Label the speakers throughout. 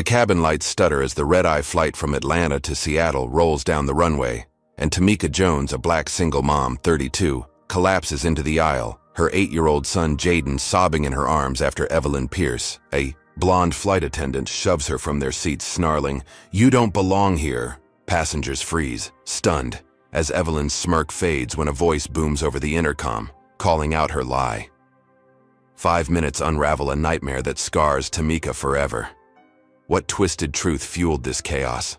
Speaker 1: The cabin lights stutter as the red-eye flight from Atlanta to Seattle rolls down the runway, and Tamika Jones, a black single mom, 32, collapses into the aisle, her 8-year-old son Jaden sobbing in her arms after Evelyn Pierce, a blonde flight attendant, shoves her from their seats, snarling, "You don't belong here." Passengers freeze, stunned, as Evelyn's smirk fades when a voice booms over the intercom, calling out her lie. 5 minutes unravel a nightmare that scars Tamika forever. What twisted truth fueled this chaos?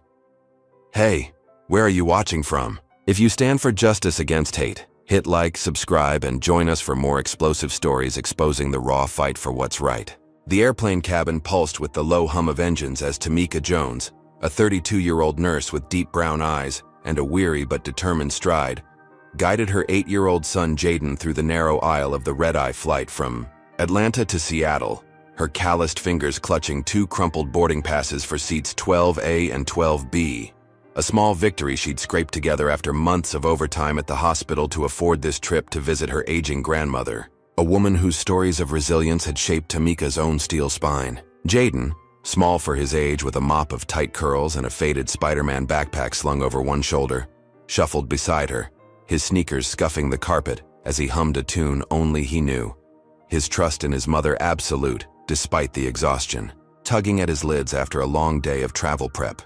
Speaker 1: Hey, where are you watching from? If you stand for justice against hate, hit like, subscribe, and join us for more explosive stories exposing the raw fight for what's right. The airplane cabin pulsed with the low hum of engines as Tamika Jones, a 32-year-old nurse with deep brown eyes and a weary but determined stride, guided her 8-year-old son Jaden through the narrow aisle of the red-eye flight from Atlanta to Seattle, her calloused fingers clutching 2 crumpled boarding passes for seats 12A and 12B. A small victory she'd scraped together after months of overtime at the hospital to afford this trip to visit her aging grandmother, a woman whose stories of resilience had shaped Tamika's own steel spine. Jaden, small for his age with a mop of tight curls and a faded Spider-Man backpack slung over one shoulder, shuffled beside her, his sneakers scuffing the carpet as he hummed a tune only he knew. His trust in his mother absolute, despite the exhaustion, tugging at his lids after a long day of travel prep.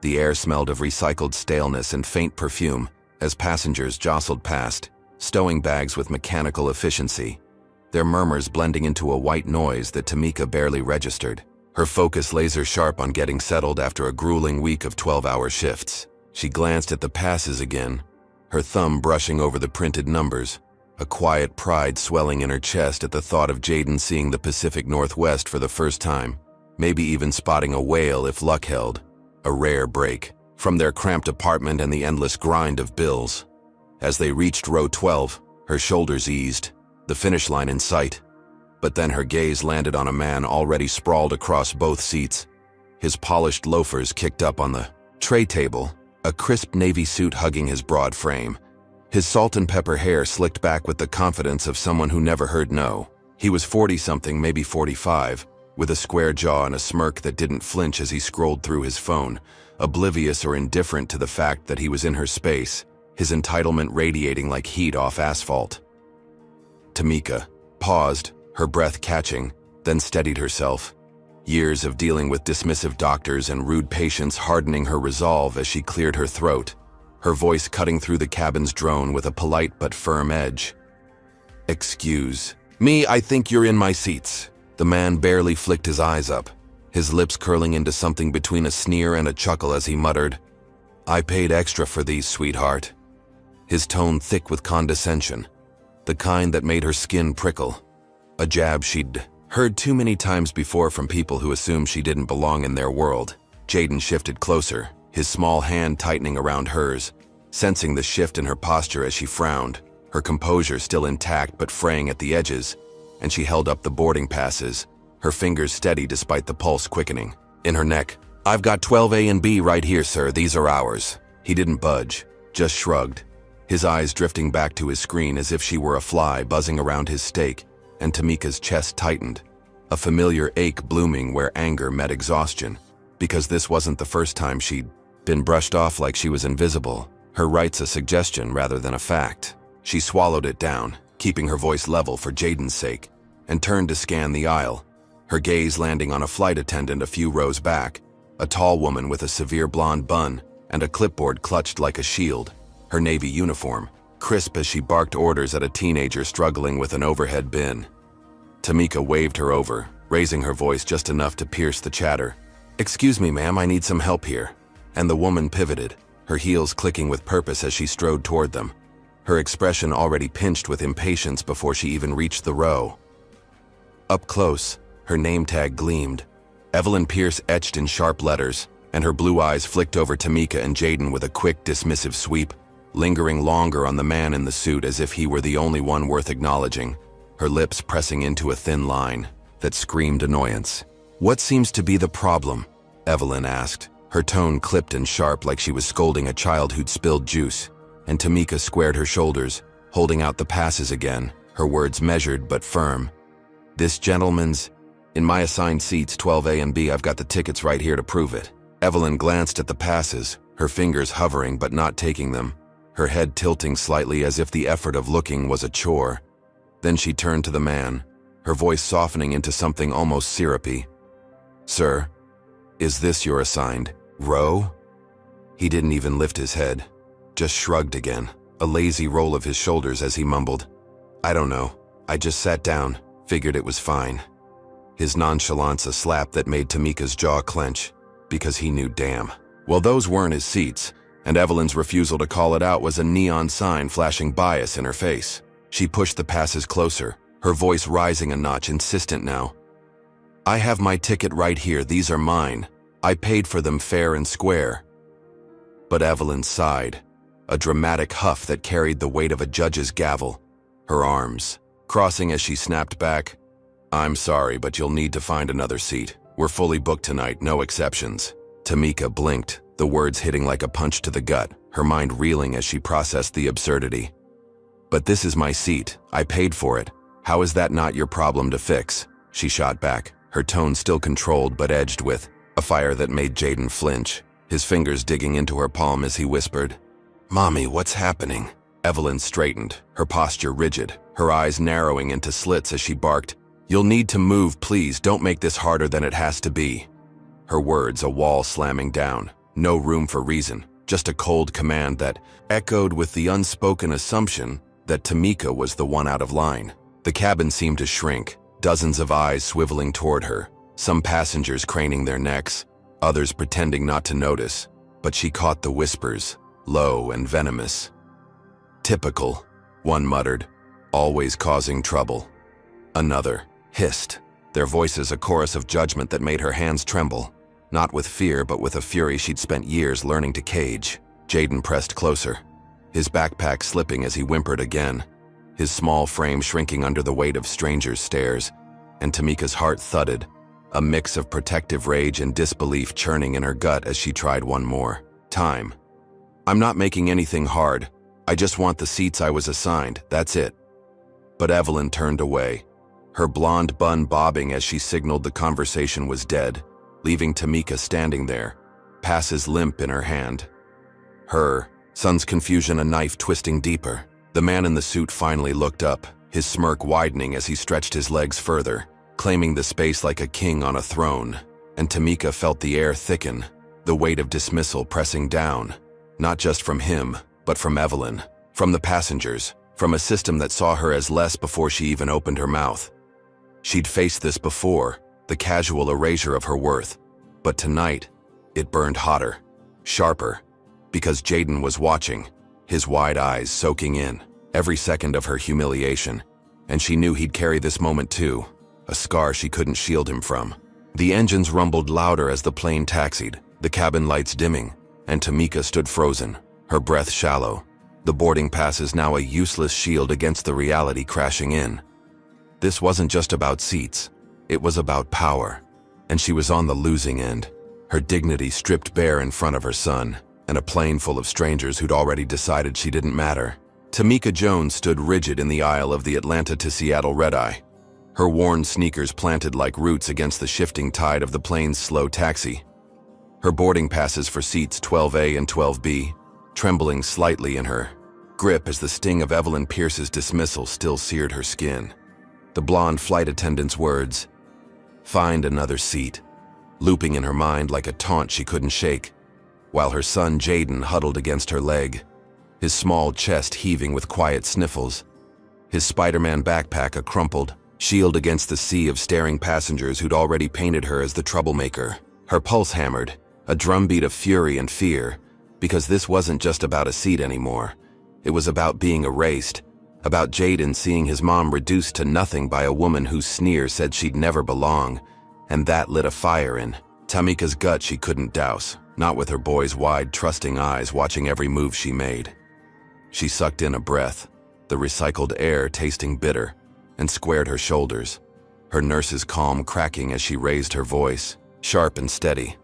Speaker 1: The air smelled of recycled staleness and faint perfume as passengers jostled past, stowing bags with mechanical efficiency, their murmurs blending into a white noise that Tamika barely registered, her focus laser-sharp on getting settled after a grueling week of 12-hour shifts. She glanced at the passes again, her thumb brushing over the printed numbers, a quiet pride swelling in her chest at the thought of Jaden seeing the Pacific Northwest for the first time, maybe even spotting a whale if luck held, a rare break from their cramped apartment and the endless grind of bills. As they reached row 12, her shoulders eased, the finish line in sight. But then her gaze landed on a man already sprawled across both seats, his polished loafers kicked up on the tray table, a crisp navy suit hugging his broad frame, his salt and pepper hair slicked back with the confidence of someone who never heard no. He was 40-something, maybe 45, with a square jaw and a smirk that didn't flinch as he scrolled through his phone, oblivious or indifferent to the fact that he was in her space, his entitlement radiating like heat off asphalt. Tamika paused, her breath catching, then steadied herself. Years of dealing with dismissive doctors and rude patients hardening her resolve as she cleared her throat, her voice cutting through the cabin's drone with a polite but firm edge. "Excuse me, I think you're in my seats." The man barely flicked his eyes up, his lips curling into something between a sneer and a chuckle as he muttered, "I paid extra for these, sweetheart." His tone thick with condescension, the kind that made her skin prickle, a jab she'd heard too many times before from people who assumed she didn't belong in their world. Jaden shifted closer, his small hand tightening around hers, sensing the shift in her posture as she frowned, her composure still intact but fraying at the edges, and she held up the boarding passes, her fingers steady despite the pulse quickening. In her neck, "I've got 12A and B right here, sir, these are ours." He didn't budge, just shrugged, his eyes drifting back to his screen as if she were a fly buzzing around his steak, and Tamika's chest tightened, a familiar ache blooming where anger met exhaustion, because this wasn't the first time she'd been brushed off like she was invisible, her rights a suggestion rather than a fact. She swallowed it down, keeping her voice level for Jaden's sake, and turned to scan the aisle, her gaze landing on a flight attendant a few rows back, a tall woman with a severe blonde bun and a clipboard clutched like a shield, her navy uniform, crisp as she barked orders at a teenager struggling with an overhead bin. Tamika waved her over, raising her voice just enough to pierce the chatter. "Excuse me, ma'am, I need some help here." And the woman pivoted, her heels clicking with purpose as she strode toward them, her expression already pinched with impatience before she even reached the row. Up close, her name tag gleamed, Evelyn Pierce etched in sharp letters, and her blue eyes flicked over Tamika and Jaden with a quick, dismissive sweep, lingering longer on the man in the suit as if he were the only one worth acknowledging, her lips pressing into a thin line that screamed annoyance. "What seems to be the problem?" Evelyn asked, her tone clipped and sharp like she was scolding a child who'd spilled juice, and Tamika squared her shoulders, holding out the passes again, her words measured but firm. "This gentleman's In my assigned seats 12A and B, I've got the tickets right here to prove it. Evelyn glanced at the passes, her fingers hovering but not taking them, her head tilting slightly as if the effort of looking was a chore. Then she turned to the man, her voice softening into something almost syrupy. "Sir, is this your assigned row?" He didn't even lift his head, just shrugged again, a lazy roll of his shoulders as he mumbled, "I don't know. I just sat down, figured it was fine." His nonchalance a slap that made Tamika's jaw clench, because he knew damn well those weren't his seats, and Evelyn's refusal to call it out was a neon sign flashing bias in her face. She pushed the passes closer, her voice rising a notch, insistent now. "I have my ticket right here, these are mine. I paid for them fair and square." But Evelyn sighed, a dramatic huff that carried the weight of a judge's gavel, her arms crossing as she snapped back, "I'm sorry, but you'll need to find another seat. We're fully booked tonight, no exceptions." Tamika blinked, the words hitting like a punch to the gut, her mind reeling as she processed the absurdity. "But this is my seat. I paid for it. How is that not your problem to fix?" She shot back, her tone still controlled but edged with a fire that made Jaden flinch, his fingers digging into her palm as he whispered, "Mommy, what's happening?" Evelyn straightened, her posture rigid, her eyes narrowing into slits as she barked, "You'll need to move, please. Don't make this harder than it has to be." Her words a wall slamming down, no room for reason, just a cold command that echoed with the unspoken assumption that Tamika was the one out of line. The cabin seemed to shrink, dozens of eyes swiveling toward her, some passengers craning their necks, others pretending not to notice, but she caught the whispers, low and venomous. "Typical," one muttered, "always causing trouble." Another hissed, their voices a chorus of judgment that made her hands tremble, not with fear but with a fury she'd spent years learning to cage. Jaden pressed closer, his backpack slipping as he whimpered again, his small frame shrinking under the weight of strangers' stares, and Tamika's heart thudded, a mix of protective rage and disbelief churning in her gut as she tried one more time. "I'm not making anything hard. I just want the seats I was assigned, that's it." But Evelyn turned away, her blonde bun bobbing as she signaled the conversation was dead, leaving Tamika standing there, passes limp in her hand. Her son's confusion a knife twisting deeper. The man in the suit finally looked up, his smirk widening as he stretched his legs further, claiming the space like a king on a throne, and Tamika felt the air thicken, the weight of dismissal pressing down, not just from him, but from Evelyn, from the passengers, from a system that saw her as less before she even opened her mouth. She'd faced this before, the casual erasure of her worth, but tonight, it burned hotter, sharper, because Jaden was watching, his wide eyes soaking in every second of her humiliation, and she knew he'd carry this moment too, a scar she couldn't shield him from. The engines rumbled louder as the plane taxied, the cabin lights dimming, and Tamika stood frozen, her breath shallow, the boarding passes now a useless shield against the reality crashing in. This wasn't just about seats, it was about power, and she was on the losing end, her dignity stripped bare in front of her son, and a plane full of strangers who'd already decided she didn't matter. Tamika Jones stood rigid in the aisle of the Atlanta to Seattle red-eye, her worn sneakers planted like roots against the shifting tide of the plane's slow taxi. Her boarding passes for seats 12A and 12B, trembling slightly in her grip as the sting of Evelyn Pierce's dismissal still seared her skin. The blonde flight attendant's words, "Find another seat," looping in her mind like a taunt she couldn't shake, while her son Jaden huddled against her leg, his small chest heaving with quiet sniffles, his Spider-Man backpack a crumpled shield against the sea of staring passengers who'd already painted her as the troublemaker. Her pulse hammered, a drumbeat of fury and fear, because this wasn't just about a seat anymore. It was about being erased, about Jaden seeing his mom reduced to nothing by a woman whose sneer said she'd never belong, and that lit a fire in Tamika's gut she couldn't douse, not with her boy's wide, trusting eyes watching every move she made. She sucked in a breath, the recycled air tasting bitter, and squared her shoulders, her nurse's calm cracking as she raised her voice, sharp and steady.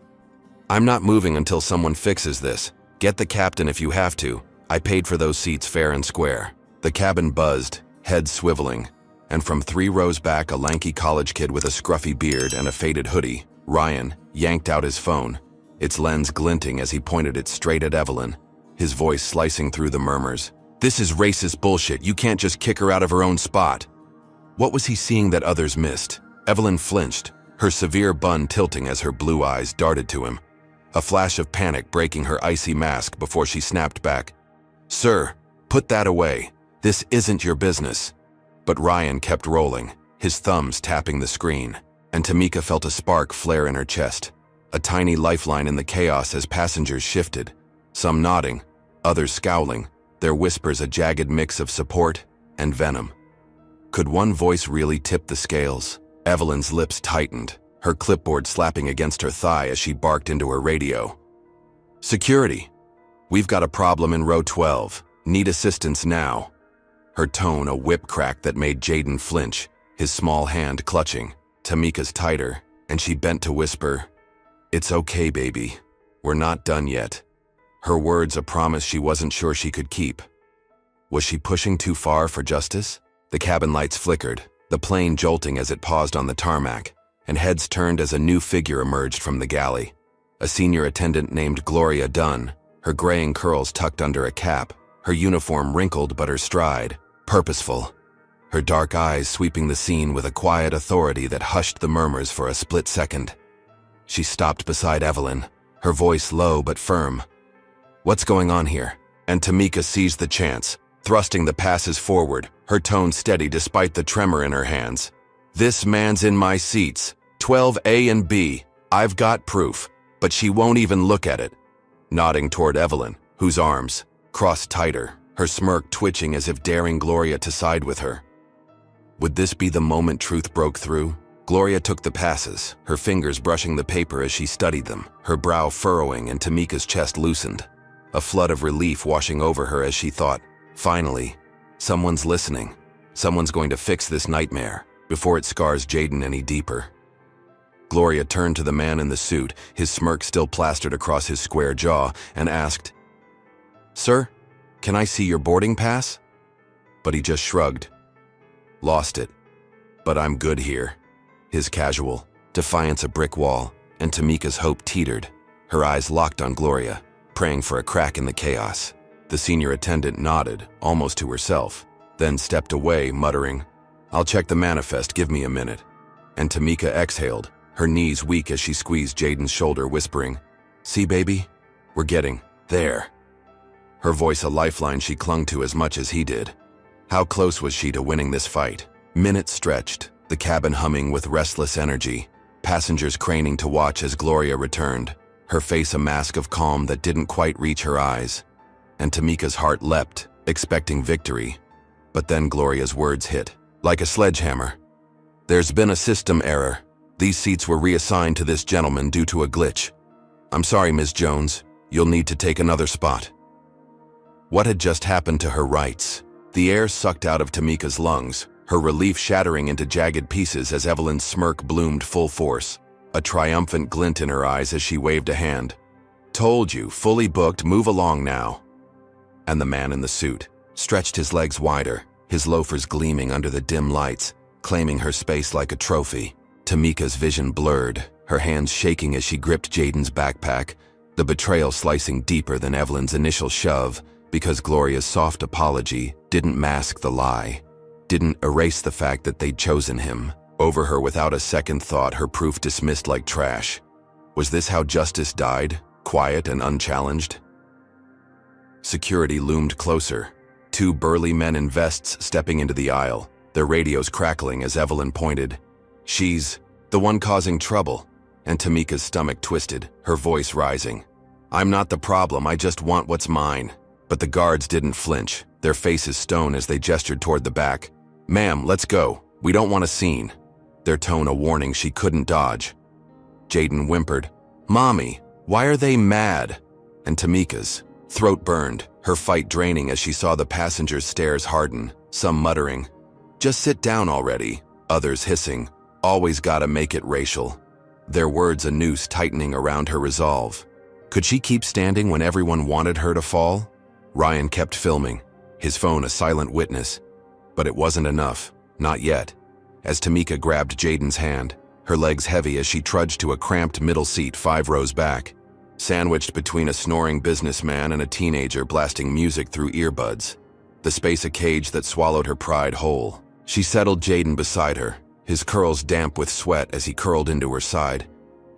Speaker 1: "I'm not moving until someone fixes this. Get the captain if you have to. I paid for those seats fair and square." The cabin buzzed, head swiveling, and from 3 rows back, a lanky college kid with a scruffy beard and a faded hoodie, Ryan, yanked out his phone, its lens glinting as he pointed it straight at Evelyn, his voice slicing through the murmurs. "This is racist bullshit. You can't just kick her out of her own spot." What was he seeing that others missed? Evelyn flinched, her severe bun tilting as her blue eyes darted to him, a flash of panic breaking her icy mask before she snapped back. "Sir, put that away. This isn't your business." But Ryan kept rolling, his thumbs tapping the screen, and Tamika felt a spark flare in her chest, a tiny lifeline in the chaos as passengers shifted, some nodding, others scowling, their whispers a jagged mix of support and venom. Could one voice really tip the scales? Evelyn's lips tightened, her clipboard slapping against her thigh as she barked into her radio. "Security! We've got a problem in row 12. Need assistance now." Her tone a whip crack that made Jaden flinch, his small hand clutching, Tamika's tighter, and she bent to whisper, "It's okay, baby. We're not done yet." Her words a promise she wasn't sure she could keep. Was she pushing too far for justice? The cabin lights flickered, the plane jolting as it paused on the tarmac, and heads turned as a new figure emerged from the galley. A senior attendant named Gloria Dunn, her graying curls tucked under a cap, her uniform wrinkled but her stride purposeful, her dark eyes sweeping the scene with a quiet authority that hushed the murmurs for a split second. She stopped beside Evelyn, her voice low but firm. "What's going on here?" And Tamika seized the chance, thrusting the passes forward, her tone steady despite the tremor in her hands. "This man's in my seats, 12A and B. I've got proof, but she won't even look at it." Nodding toward Evelyn, whose arms crossed tighter, her smirk twitching as if daring Gloria to side with her. Would this be the moment truth broke through? Gloria took the passes, her fingers brushing the paper as she studied them, her brow furrowing and Tamika's chest loosened. A flood of relief washing over her as she thought, finally, someone's listening. Someone's going to fix this nightmare before it scars Jaden any deeper. Gloria turned to the man in the suit, his smirk still plastered across his square jaw, and asked, "Sir, can I see your boarding pass?" But he just shrugged. "Lost it. But I'm good here." His casual defiance a brick wall, and Tamika's hope teetered, her eyes locked on Gloria, praying for a crack in the chaos. The senior attendant nodded, almost to herself, then stepped away, muttering, "I'll check the manifest, give me a minute." And Tamika exhaled, her knees weak as she squeezed Jaden's shoulder, whispering, "See, baby? We're getting there." Her voice a lifeline she clung to as much as he did. How close was she to winning this fight? Minutes stretched, the cabin humming with restless energy, passengers craning to watch as Gloria returned, her face a mask of calm that didn't quite reach her eyes. And Tamika's heart leapt, expecting victory. But then Gloria's words hit, like a sledgehammer. "There's been a system error. These seats were reassigned to this gentleman due to a glitch. I'm sorry, Ms. Jones. You'll need to take another spot." What had just happened to her rights? The air sucked out of Tamika's lungs, her relief shattering into jagged pieces as Evelyn's smirk bloomed full force, a triumphant glint in her eyes as she waved a hand. "Told you, fully booked, move along now." And the man in the suit stretched his legs wider, his loafers gleaming under the dim lights, claiming her space like a trophy. Tamika's vision blurred, her hands shaking as she gripped Jaden's backpack, the betrayal slicing deeper than Evelyn's initial shove, because Gloria's soft apology didn't mask the lie, didn't erase the fact that they'd chosen him. Over her without a second thought, her proof dismissed like trash. Was this how justice died, quiet and unchallenged? Security loomed closer, 2 burly men in vests stepping into the aisle, their radios crackling as Evelyn pointed. "She's the one causing trouble," and Tamika's stomach twisted, her voice rising. "I'm not the problem, I just want what's mine." But the guards didn't flinch, their faces stone as they gestured toward the back. "Ma'am, let's go. We don't want a scene." Their tone a warning she couldn't dodge. Jaden whimpered, "Mommy, why are they mad?" And Tamika's throat burned, her fight draining as she saw the passengers' stares harden, some muttering, "Just sit down already," others hissing, "Always gotta make it racial." Their words a noose tightening around her resolve. Could she keep standing when everyone wanted her to fall? Ryan kept filming, his phone a silent witness. But it wasn't enough. Not yet. As Tamika grabbed Jaden's hand, her legs heavy as she trudged to a cramped middle seat 5 rows back, sandwiched between a snoring businessman and a teenager blasting music through earbuds, the space a cage that swallowed her pride whole. She settled Jaden beside her, his curls damp with sweat as he curled into her side,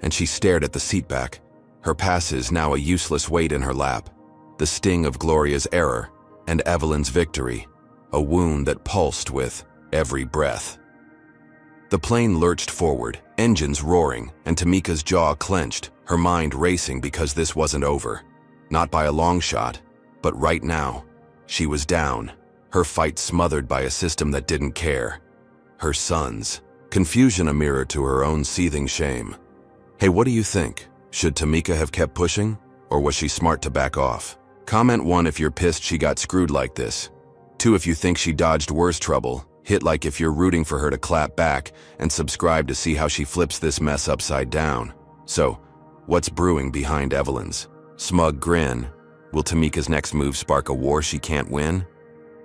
Speaker 1: and she stared at the seatback, her passes now a useless weight in her lap, the sting of Gloria's error and Evelyn's victory, a wound that pulsed with every breath. The plane lurched forward, engines roaring, and Tamika's jaw clenched, her mind racing because this wasn't over. Not by a long shot, but right now, she was down, her fight smothered by a system that didn't care. Her sons, confusion a mirror to her own seething shame. Hey, what do you think? Should Tamika have kept pushing, or was she smart to back off? Comment 1 if you're pissed she got screwed like this. 2 if you think she dodged worse trouble. Hit like if you're rooting for her to clap back, and subscribe to see how she flips this mess upside down. So, what's brewing behind Evelyn's smug grin? Will Tamika's next move spark a war she can't win?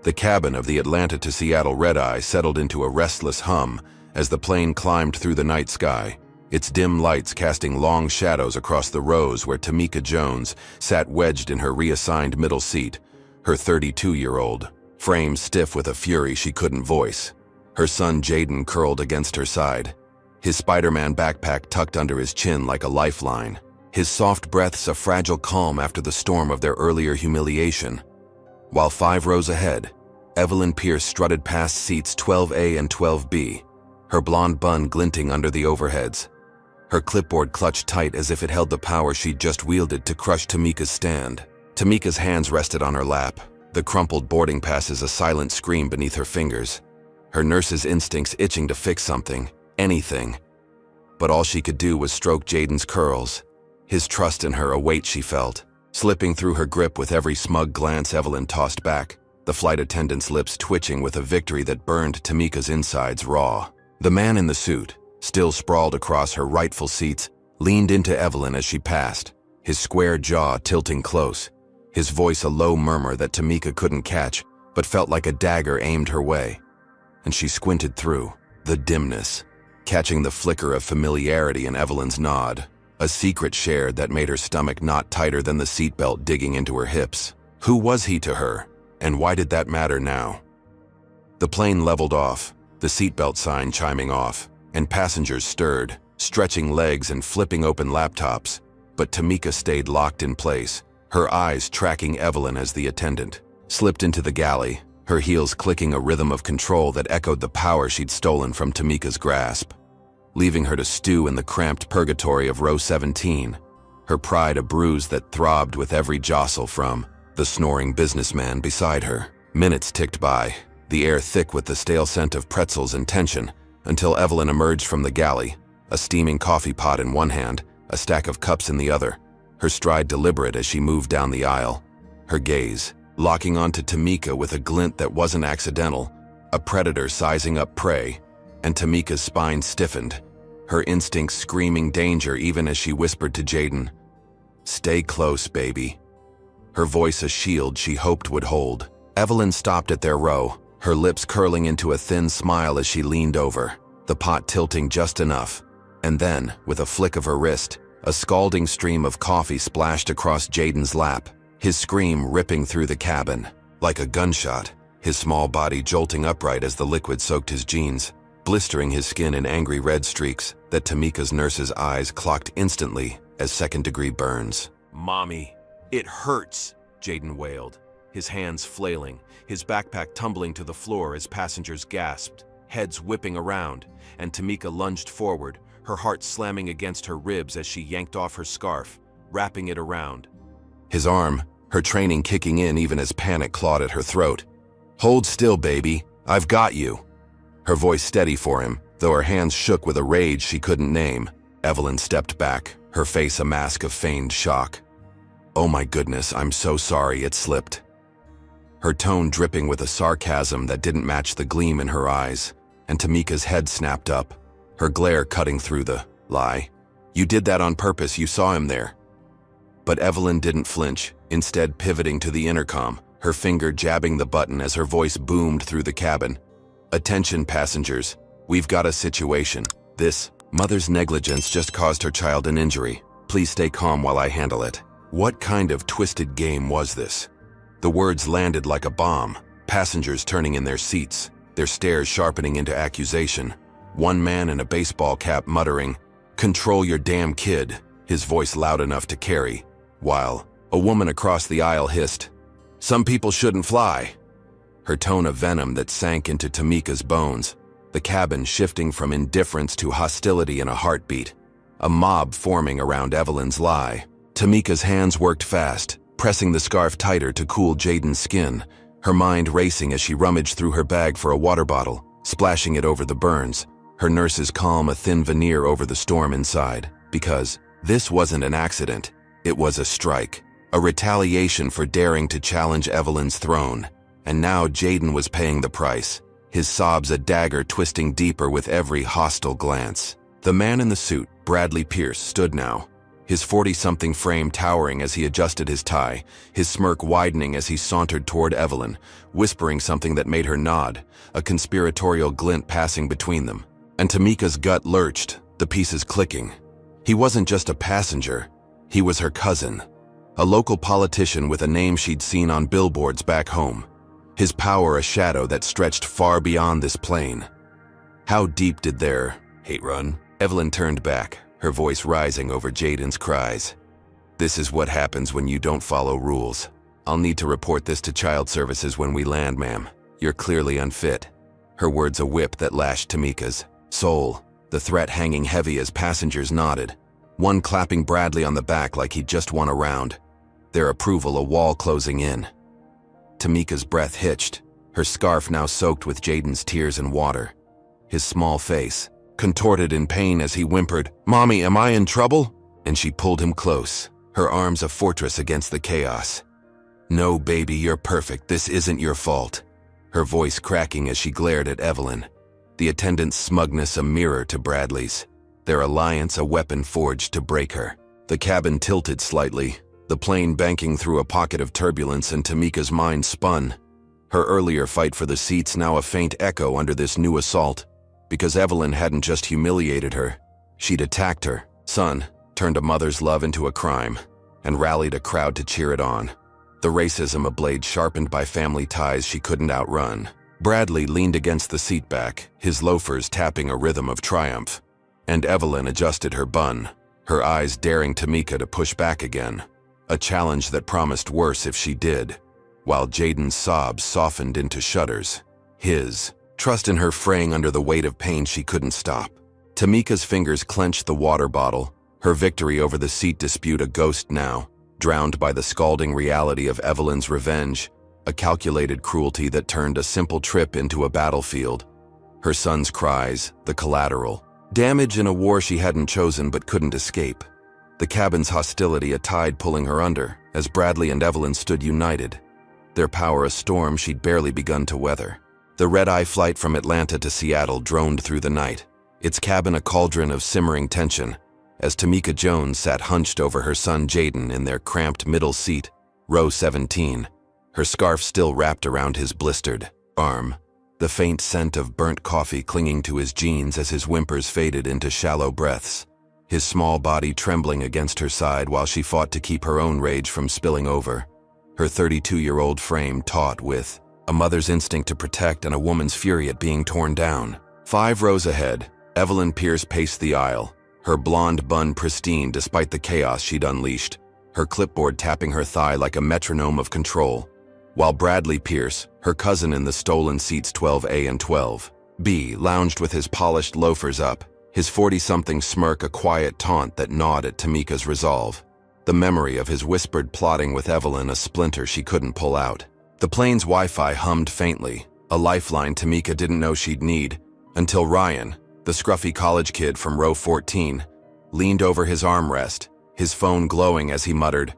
Speaker 1: The cabin of the Atlanta to Seattle red-eye settled into a restless hum as the plane climbed through the night sky, its dim lights casting long shadows across the rows where Tamika Jones sat wedged in her reassigned middle seat, her 32-year-old, frame stiff with a fury she couldn't voice. Her son Jaden curled against her side, his Spider-Man backpack tucked under his chin like a lifeline, his soft breaths a fragile calm after the storm of their earlier humiliation. While 5 rows ahead, Evelyn Pierce strutted past seats 12A and 12B, her blonde bun glinting under the overheads, her clipboard clutched tight as if it held the power she'd just wielded to crush Tamika's stand. Tamika's hands rested on her lap, the crumpled boarding passes a silent scream beneath her fingers, her nurse's instincts itching to fix something, anything. But all she could do was stroke Jaden's curls, his trust in her a weight she felt, slipping through her grip with every smug glance Evelyn tossed back, the flight attendant's lips twitching with a victory that burned Tamika's insides raw. The man in the suit, still sprawled across her rightful seats, leaned into Evelyn as she passed, his square jaw tilting close, his voice a low murmur that Tamika couldn't catch, but felt like a dagger aimed her way. And she squinted through the dimness, catching the flicker of familiarity in Evelyn's nod, a secret shared that made her stomach knot tighter than the seatbelt digging into her hips. Who was he to her, and why did that matter now? The plane leveled off, the seatbelt sign chiming off, and passengers stirred, stretching legs and flipping open laptops, but Tamika stayed locked in place, her eyes tracking Evelyn as the attendant slipped into the galley, her heels clicking a rhythm of control that echoed the power she'd stolen from Tamika's grasp, leaving her to stew in the cramped purgatory of row 17, her pride a bruise that throbbed with every jostle from the snoring businessman beside her. Minutes ticked by, the air thick with the stale scent of pretzels and tension, until Evelyn emerged from the galley, a steaming coffee pot in one hand, a stack of cups in the other, her stride deliberate as she moved down the aisle, her gaze locking onto Tamika with a glint that wasn't accidental, a predator sizing up prey, and Tamika's spine stiffened, her instincts screaming danger even as she whispered to Jaden, "Stay close, baby." Her voice a shield she hoped would hold. Evelyn stopped at their row, her lips curling into a thin smile as she leaned over, the pot tilting just enough, and then, with a flick of her wrist, a scalding stream of coffee splashed across Jaden's lap, his scream ripping through the cabin. Like a gunshot, his small body jolting upright as the liquid soaked his jeans, blistering his skin in angry red streaks that Tamika's nurse's eyes clocked instantly as second-degree burns. "Mommy, it hurts," Jaden wailed, his hands flailing, his backpack tumbling to the floor as passengers gasped, heads whipping around, and Tamika lunged forward, her heart slamming against her ribs as she yanked off her scarf, wrapping it around. His arm, her training kicking in even as panic clawed at her throat. "Hold still, baby. I've got you." Her voice steady for him, though her hands shook with a rage she couldn't name. Evelyn stepped back, her face a mask of feigned shock. "Oh my goodness, I'm so sorry it slipped." Her tone dripping with a sarcasm that didn't match the gleam in her eyes, and Tamika's head snapped up, her glare cutting through the lie. "You did that on purpose, you saw him there." But Evelyn didn't flinch, instead pivoting to the intercom, her finger jabbing the button as her voice boomed through the cabin. "Attention passengers, we've got a situation. This mother's negligence just caused her child an injury. Please stay calm while I handle it." What kind of twisted game was this? The words landed like a bomb, passengers turning in their seats, their stares sharpening into accusation. One man in a baseball cap muttering, "Control your damn kid," his voice loud enough to carry, while a woman across the aisle hissed, "Some people shouldn't fly," her tone of venom that sank into Tamika's bones, the cabin shifting from indifference to hostility in a heartbeat, a mob forming around Evelyn's lie. Tamika's hands worked fast, pressing the scarf tighter to cool Jaden's skin, her mind racing as she rummaged through her bag for a water bottle, splashing it over the burns, her nurse's calm a thin veneer over the storm inside, because this wasn't an accident, it was a strike, a retaliation for daring to challenge Evelyn's throne. And now Jaden was paying the price, his sobs a dagger twisting deeper with every hostile glance. The man in the suit, Bradley Pierce, stood now, his 40-something frame towering as he adjusted his tie, his smirk widening as he sauntered toward Evelyn, whispering something that made her nod, a conspiratorial glint passing between them. And Tamika's gut lurched, the pieces clicking. He wasn't just a passenger, he was her cousin, a local politician with a name she'd seen on billboards back home, his power a shadow that stretched far beyond this plane. How deep did their hate run? Evelyn turned back, her voice rising over Jaden's cries. "This is what happens when you don't follow rules. I'll need to report this to child services when we land, ma'am. You're clearly unfit." Her words a whip that lashed Tamika's soul, the threat hanging heavy as passengers nodded, one clapping Bradley on the back like he'd just won a round, their approval a wall closing in. Tamika's breath hitched, her scarf now soaked with Jaden's tears and water. His small face contorted in pain as he whimpered, "Mommy, am I in trouble?" And she pulled him close, her arms a fortress against the chaos. "No, baby, you're perfect. This isn't your fault." Her voice cracking as she glared at Evelyn, the attendant's smugness a mirror to Bradley's, their alliance a weapon forged to break her. The cabin tilted slightly, the plane banking through a pocket of turbulence, and Tamika's mind spun. Her earlier fight for the seats now a faint echo under this new assault, because Evelyn hadn't just humiliated her, she'd attacked her son, turned a mother's love into a crime, and rallied a crowd to cheer it on. The racism a blade sharpened by family ties she couldn't outrun. Bradley leaned against the seat back, his loafers tapping a rhythm of triumph, and Evelyn adjusted her bun, her eyes daring Tamika to push back again, a challenge that promised worse if she did, while Jaden's sobs softened into shudders. His trust in her fraying under the weight of pain she couldn't stop. Tamika's fingers clenched the water bottle, her victory over the seat dispute a ghost now, drowned by the scalding reality of Evelyn's revenge, a calculated cruelty that turned a simple trip into a battlefield. Her son's cries, the collateral, damage in a war she hadn't chosen but couldn't escape. The cabin's hostility a tide pulling her under, as Bradley and Evelyn stood united, their power a storm she'd barely begun to weather. The red-eye flight from Atlanta to Seattle droned through the night, its cabin a cauldron of simmering tension, as Tamika Jones sat hunched over her son Jaden in their cramped middle seat, row 17, her scarf still wrapped around his blistered arm, the faint scent of burnt coffee clinging to his jeans as his whimpers faded into shallow breaths, his small body trembling against her side while she fought to keep her own rage from spilling over, her 32-year-old frame taut with a mother's instinct to protect and a woman's fury at being torn down. 5 rows ahead, Evelyn Pierce paced the aisle, her blonde bun pristine despite the chaos she'd unleashed, her clipboard tapping her thigh like a metronome of control, while Bradley Pierce, her cousin in the stolen seats 12A and 12B, lounged with his polished loafers up, his 40-something smirk a quiet taunt that gnawed at Tamika's resolve, the memory of his whispered plotting with Evelyn a splinter she couldn't pull out. The plane's Wi-Fi hummed faintly, a lifeline Tamika didn't know she'd need, until Ryan, the scruffy college kid from row 14, leaned over his armrest, his phone glowing as he muttered,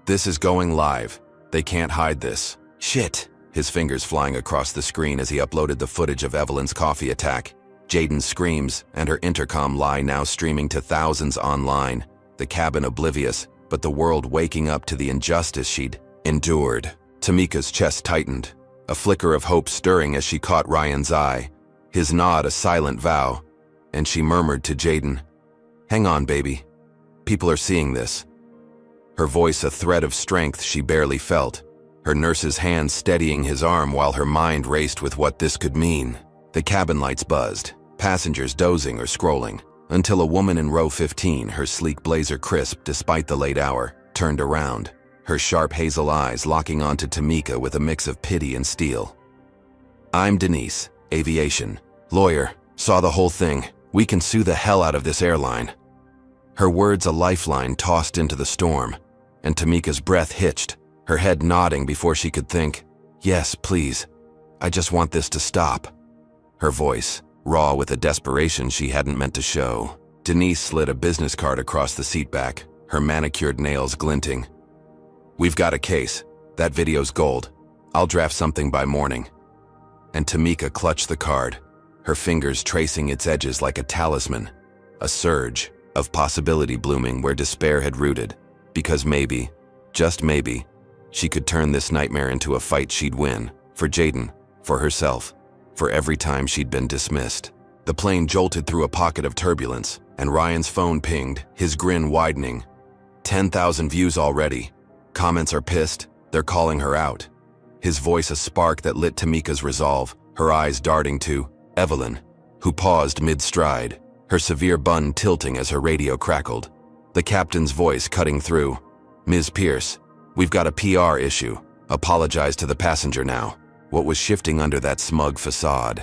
Speaker 1: "This is going live. They can't hide this." "Shit," his fingers flying across the screen as he uploaded the footage of Evelyn's coffee attack, Jaden's screams, and her intercom lie now streaming to thousands online, the cabin oblivious, but the world waking up to the injustice she'd endured. Tamika's chest tightened, a flicker of hope stirring as she caught Ryan's eye, his nod a silent vow, and she murmured to Jaden, "Hang on, baby. People are seeing this." Her voice a thread of strength she barely felt, her nurse's hand steadying his arm while her mind raced with what this could mean. The cabin lights buzzed, passengers dozing or scrolling, until a woman in row 15, her sleek blazer crisp despite the late hour, turned around, her sharp hazel eyes locking onto Tamika with a mix of pity and steel. "I'm Denise, aviation, lawyer, saw the whole thing. We can sue the hell out of this airline." Her words a lifeline tossed into the storm, and Tamika's breath hitched, her head nodding before she could think, "Yes, please. I just want this to stop." Her voice, raw with a desperation she hadn't meant to show. Denise slid a business card across the seat back, her manicured nails glinting. "We've got a case. That video's gold. I'll draft something by morning." And Tamika clutched the card, her fingers tracing its edges like a talisman, a surge of possibility blooming where despair had rooted, because maybe, just maybe, she could turn this nightmare into a fight she'd win, for Jaden, for herself, for every time she'd been dismissed. The plane jolted through a pocket of turbulence, and Ryan's phone pinged, his grin widening. 10,000 views already. Comments are pissed, they're calling her out. His voice a spark that lit Tamika's resolve, her eyes darting to Evelyn, who paused mid-stride, her severe bun tilting as her radio crackled. The captain's voice cutting through. "Ms. Pierce, we've got a PR issue. Apologize to the passenger now." What was shifting under that smug facade?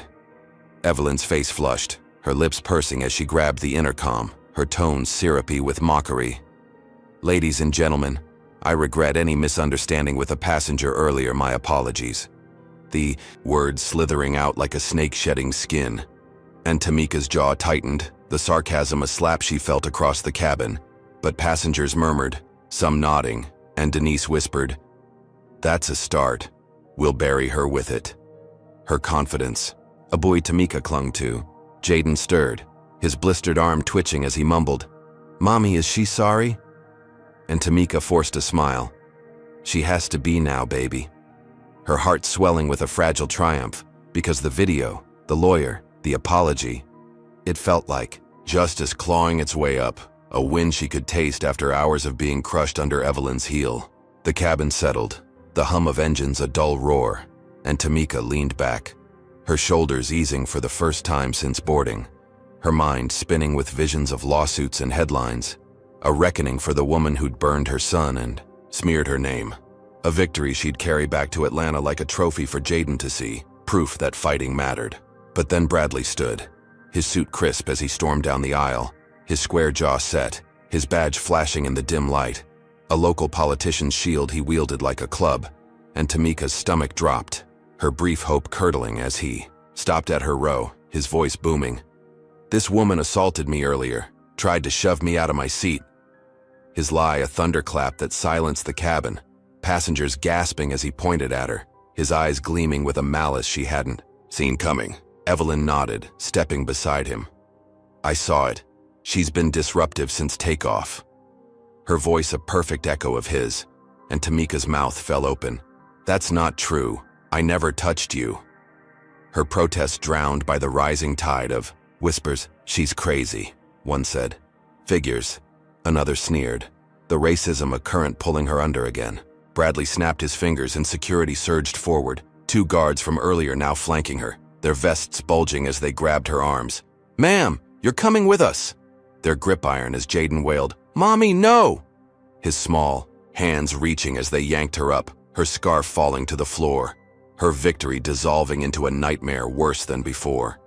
Speaker 1: Evelyn's face flushed, her lips pursing as she grabbed the intercom, her tones syrupy with mockery. "Ladies and gentlemen, I regret any misunderstanding with a passenger earlier. My apologies." The words slithering out like a snake shedding skin. And Tamika's jaw tightened, the sarcasm a slap she felt across the cabin. But passengers murmured, some nodding, and Denise whispered, "That's a start. We'll bury her with it." Her confidence, a buoy Tamika clung to. Jaden stirred, his blistered arm twitching as he mumbled, "Mommy, is she sorry?" And Tamika forced a smile. "She has to be now, baby." Her heart swelling with a fragile triumph, because the video, the lawyer, the apology, it felt like justice clawing its way up, a win she could taste after hours of being crushed under Evelyn's heel. The cabin settled, the hum of engines a dull roar, and Tamika leaned back, her shoulders easing for the first time since boarding, her mind spinning with visions of lawsuits and headlines, a reckoning for the woman who'd burned her son and smeared her name, a victory she'd carry back to Atlanta like a trophy for Jaden to see, proof that fighting mattered. But then Bradley stood, his suit crisp as he stormed down the aisle, his square jaw set, his badge flashing in the dim light, a local politician's shield he wielded like a club, and Tamika's stomach dropped, her brief hope curdling as he stopped at her row, his voice booming. "This woman assaulted me earlier, tried to shove me out of my seat." His lie a thunderclap that silenced the cabin, passengers gasping as he pointed at her, his eyes gleaming with a malice she hadn't seen coming. Evelyn nodded, stepping beside him. "I saw it. She's been disruptive since takeoff." Her voice a perfect echo of his, and Tamika's mouth fell open. "That's not true. I never touched you." Her protest drowned by the rising tide of whispers. "She's crazy," one said. "Figures," another sneered, the racism a current pulling her under again. Bradley snapped his fingers and security surged forward, 2 guards from earlier now flanking her, their vests bulging as they grabbed her arms. "Ma'am, you're coming with us!" Their grip iron as Jaden wailed, "Mommy, no!" His small hands reaching as they yanked her up, her scarf falling to the floor, her victory dissolving into a nightmare worse than before.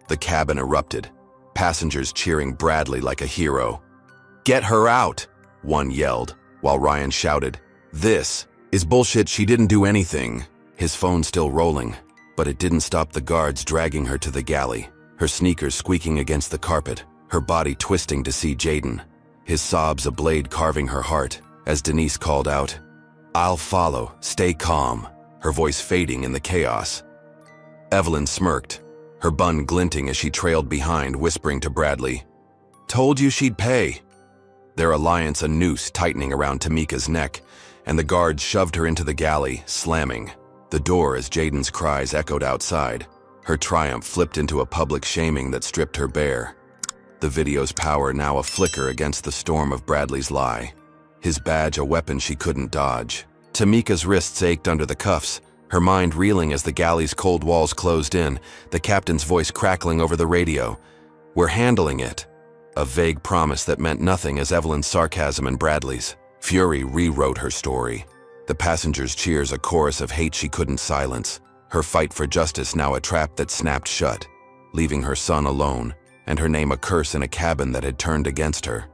Speaker 1: The cabin erupted, passengers cheering Bradley like a hero. "Get her out!" one yelled, while Ryan shouted, "This is bullshit, she didn't do anything." His phone still rolling, but it didn't stop the guards dragging her to the galley, her sneakers squeaking against the carpet, her body twisting to see Jaden, his sobs a blade carving her heart, as Denise called out, "I'll follow, stay calm," her voice fading in the chaos. Evelyn smirked, her bun glinting as she trailed behind, whispering to Bradley, "Told you she'd pay." Their alliance a noose tightening around Tamika's neck, and the guards shoved her into the galley, slamming. The door as Jaden's cries echoed outside. Her triumph flipped into a public shaming that stripped her bare. The video's power now a flicker against the storm of Bradley's lie. His badge a weapon she couldn't dodge. Tamika's wrists ached under the cuffs, her mind reeling as the galley's cold walls closed in, the captain's voice crackling over the radio. "We're handling it." A vague promise that meant nothing as Evelyn's sarcasm and Bradley's fury rewrote her story. The passengers' cheers a chorus of hate she couldn't silence. Her fight for justice now a trap that snapped shut, leaving her son alone, and her name a curse in a cabin that had turned against her.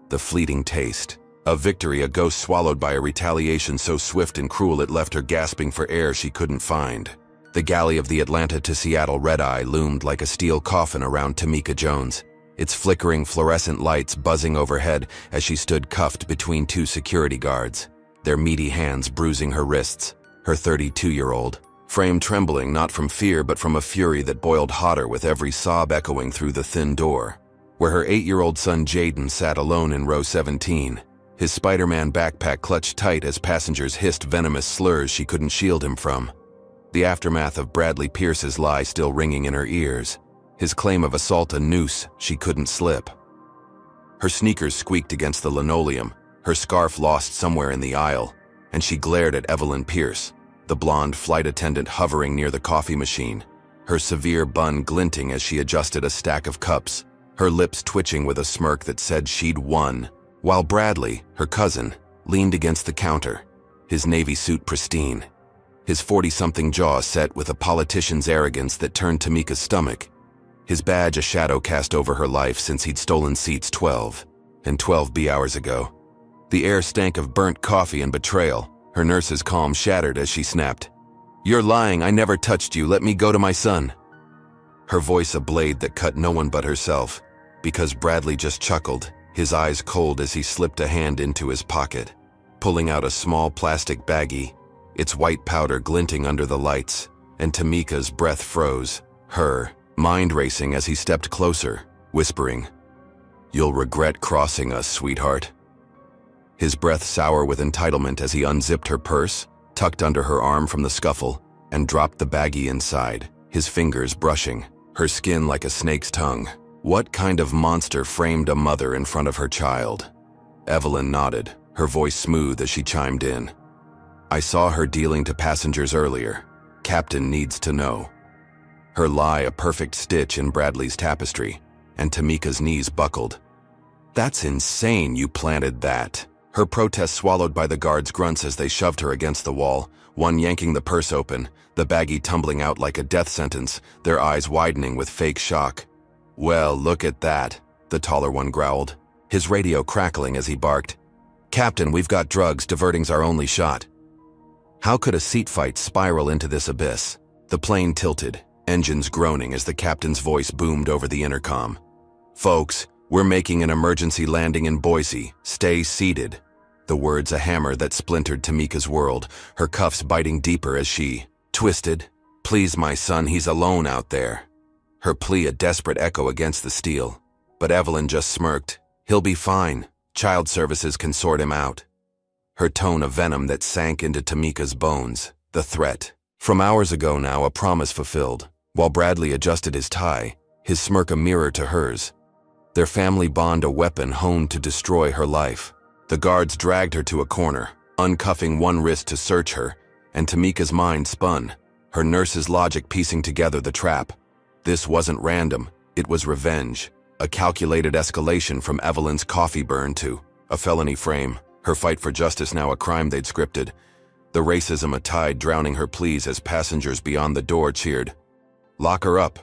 Speaker 1: The fleeting taste of victory, a ghost swallowed by a retaliation so swift and cruel it left her gasping for air she couldn't find. The galley of the Atlanta to Seattle red-eye loomed like a steel coffin around Tamika Jones, its flickering fluorescent lights buzzing overhead as she stood cuffed between two security guards, their meaty hands bruising her wrists, her 32-year-old frame trembling not from fear but from a fury that boiled hotter with every sob echoing through the thin door, where her 8-year-old son Jaden sat alone in row 17, his Spider-Man backpack clutched tight as passengers hissed venomous slurs she couldn't shield him from. The aftermath of Bradley Pierce's lie still ringing in her ears, his claim of assault a noose she couldn't slip. Her sneakers squeaked against the linoleum, her scarf lost somewhere in the aisle, and she glared at Evelyn Pierce, the blonde flight attendant hovering near the coffee machine, her severe bun glinting as she adjusted a stack of cups, her lips twitching with a smirk that said she'd won, while Bradley, her cousin, leaned against the counter, his navy suit pristine, his 40-something jaw set with a politician's arrogance that turned Tamika's stomach, his badge a shadow cast over her life since he'd stolen seats 12 and 12 hours ago. The air stank of burnt coffee and betrayal, her nurse's calm shattered as she snapped, "You're lying, I never touched you, let me go to my son." Her voice a blade that cut no one but herself, because Bradley just chuckled, his eyes cold as he slipped a hand into his pocket, pulling out a small plastic baggie, its white powder glinting under the lights, and Tamika's breath froze, her mind racing as he stepped closer, whispering, "You'll regret crossing us, sweetheart." His breath sour with entitlement as he unzipped her purse, tucked under her arm from the scuffle, and dropped the baggie inside, his fingers brushing, her skin like a snake's tongue. What kind of monster framed a mother in front of her child? Evelyn nodded, her voice smooth as she chimed in. "I saw her dealing to passengers earlier. Captain needs to know." Her lie a perfect stitch in Bradley's tapestry, and Tamika's knees buckled. "That's insane you planted that." Her protest swallowed by the guards' grunts as they shoved her against the wall, one yanking the purse open, the baggie tumbling out like a death sentence, their eyes widening with fake shock. "Well, look at that," the taller one growled, his radio crackling as he barked, "Captain, we've got drugs, diverting's our only shot." How could a seat fight spiral into this abyss? The plane tilted, engines groaning as the captain's voice boomed over the intercom. "Folks, we're making an emergency landing in Boise. Stay seated." The words a hammer that splintered Tamika's world, her cuffs biting deeper as she twisted. "Please, my son, he's alone out there." Her plea a desperate echo against the steel. But Evelyn just smirked. "He'll be fine. Child services can sort him out." Her tone a venom that sank into Tamika's bones. The threat. From hours ago now, a promise fulfilled. While Bradley adjusted his tie, his smirk a mirror to hers. Their family bond a weapon honed to destroy her life. The guards dragged her to a corner, uncuffing one wrist to search her, and Tamika's mind spun, her nurse's logic piecing together the trap. This wasn't random, it was revenge, a calculated escalation from Evelyn's coffee burn to a felony frame, her fight for justice now a crime they'd scripted. The racism a tide drowning her pleas as passengers beyond the door cheered, "Lock her up."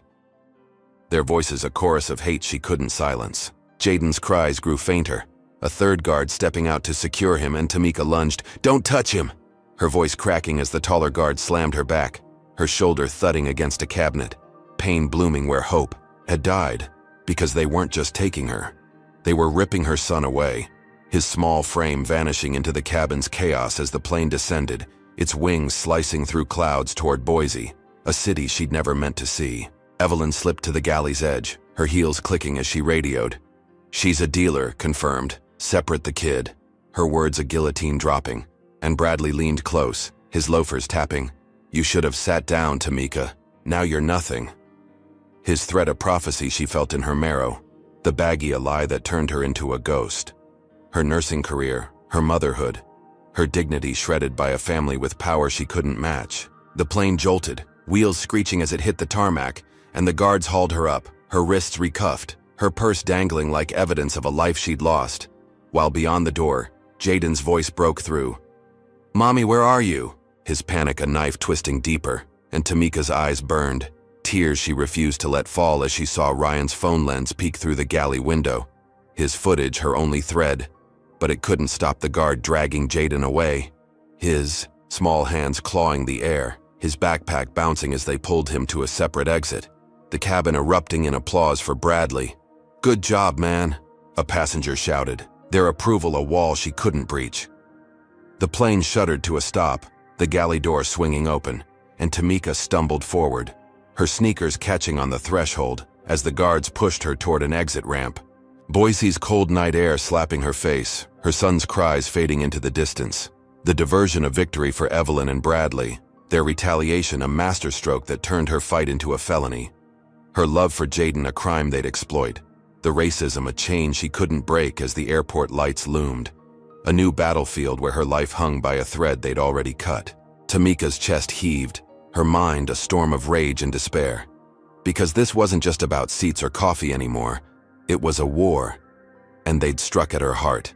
Speaker 1: Their voices a chorus of hate she couldn't silence. Jaden's cries grew fainter, a third guard stepping out to secure him, and Tamika lunged, "Don't touch him!" Her voice cracking as the taller guard slammed her back, her shoulder thudding against a cabinet, pain blooming where hope had died, because they weren't just taking her. They were ripping her son away, his small frame vanishing into the cabin's chaos as the plane descended, its wings slicing through clouds toward Boise, a city she'd never meant to see. Evelyn slipped to the galley's edge, her heels clicking as she radioed. "She's a dealer," confirmed. "Separate the kid." Her words a guillotine dropping, and Bradley leaned close, his loafers tapping. "You should have sat down, Tamika. Now you're nothing." His threat a prophecy she felt in her marrow, the baggy a lie that turned her into a ghost. Her nursing career, her motherhood, her dignity shredded by a family with power she couldn't match. The plane jolted, wheels screeching as it hit the tarmac, and the guards hauled her up, her wrists recuffed, her purse dangling like evidence of a life she'd lost. While beyond the door, Jaden's voice broke through. "Mommy, where are you?" His panic a knife twisting deeper, and Tamika's eyes burned. Tears she refused to let fall as she saw Ryan's phone lens peek through the galley window. His footage her only thread, but it couldn't stop the guard dragging Jaden away. His small hands clawing the air, his backpack bouncing as they pulled him to a separate exit. The cabin erupting in applause for Bradley. "Good job, man," a passenger shouted, their approval a wall she couldn't breach. The plane shuddered to a stop, the galley door swinging open, and Tamika stumbled forward, her sneakers catching on the threshold as the guards pushed her toward an exit ramp. Boise's cold night air slapping her face, her son's cries fading into the distance. The diversion a victory for Evelyn and Bradley, their retaliation a masterstroke that turned her fight into a felony. Her love for Jaden a crime they'd exploit. The racism a chain she couldn't break as the airport lights loomed. A new battlefield where her life hung by a thread they'd already cut. Tamika's chest heaved, her mind a storm of rage and despair. Because this wasn't just about seats or coffee anymore. It was a war, and they'd struck at her heart,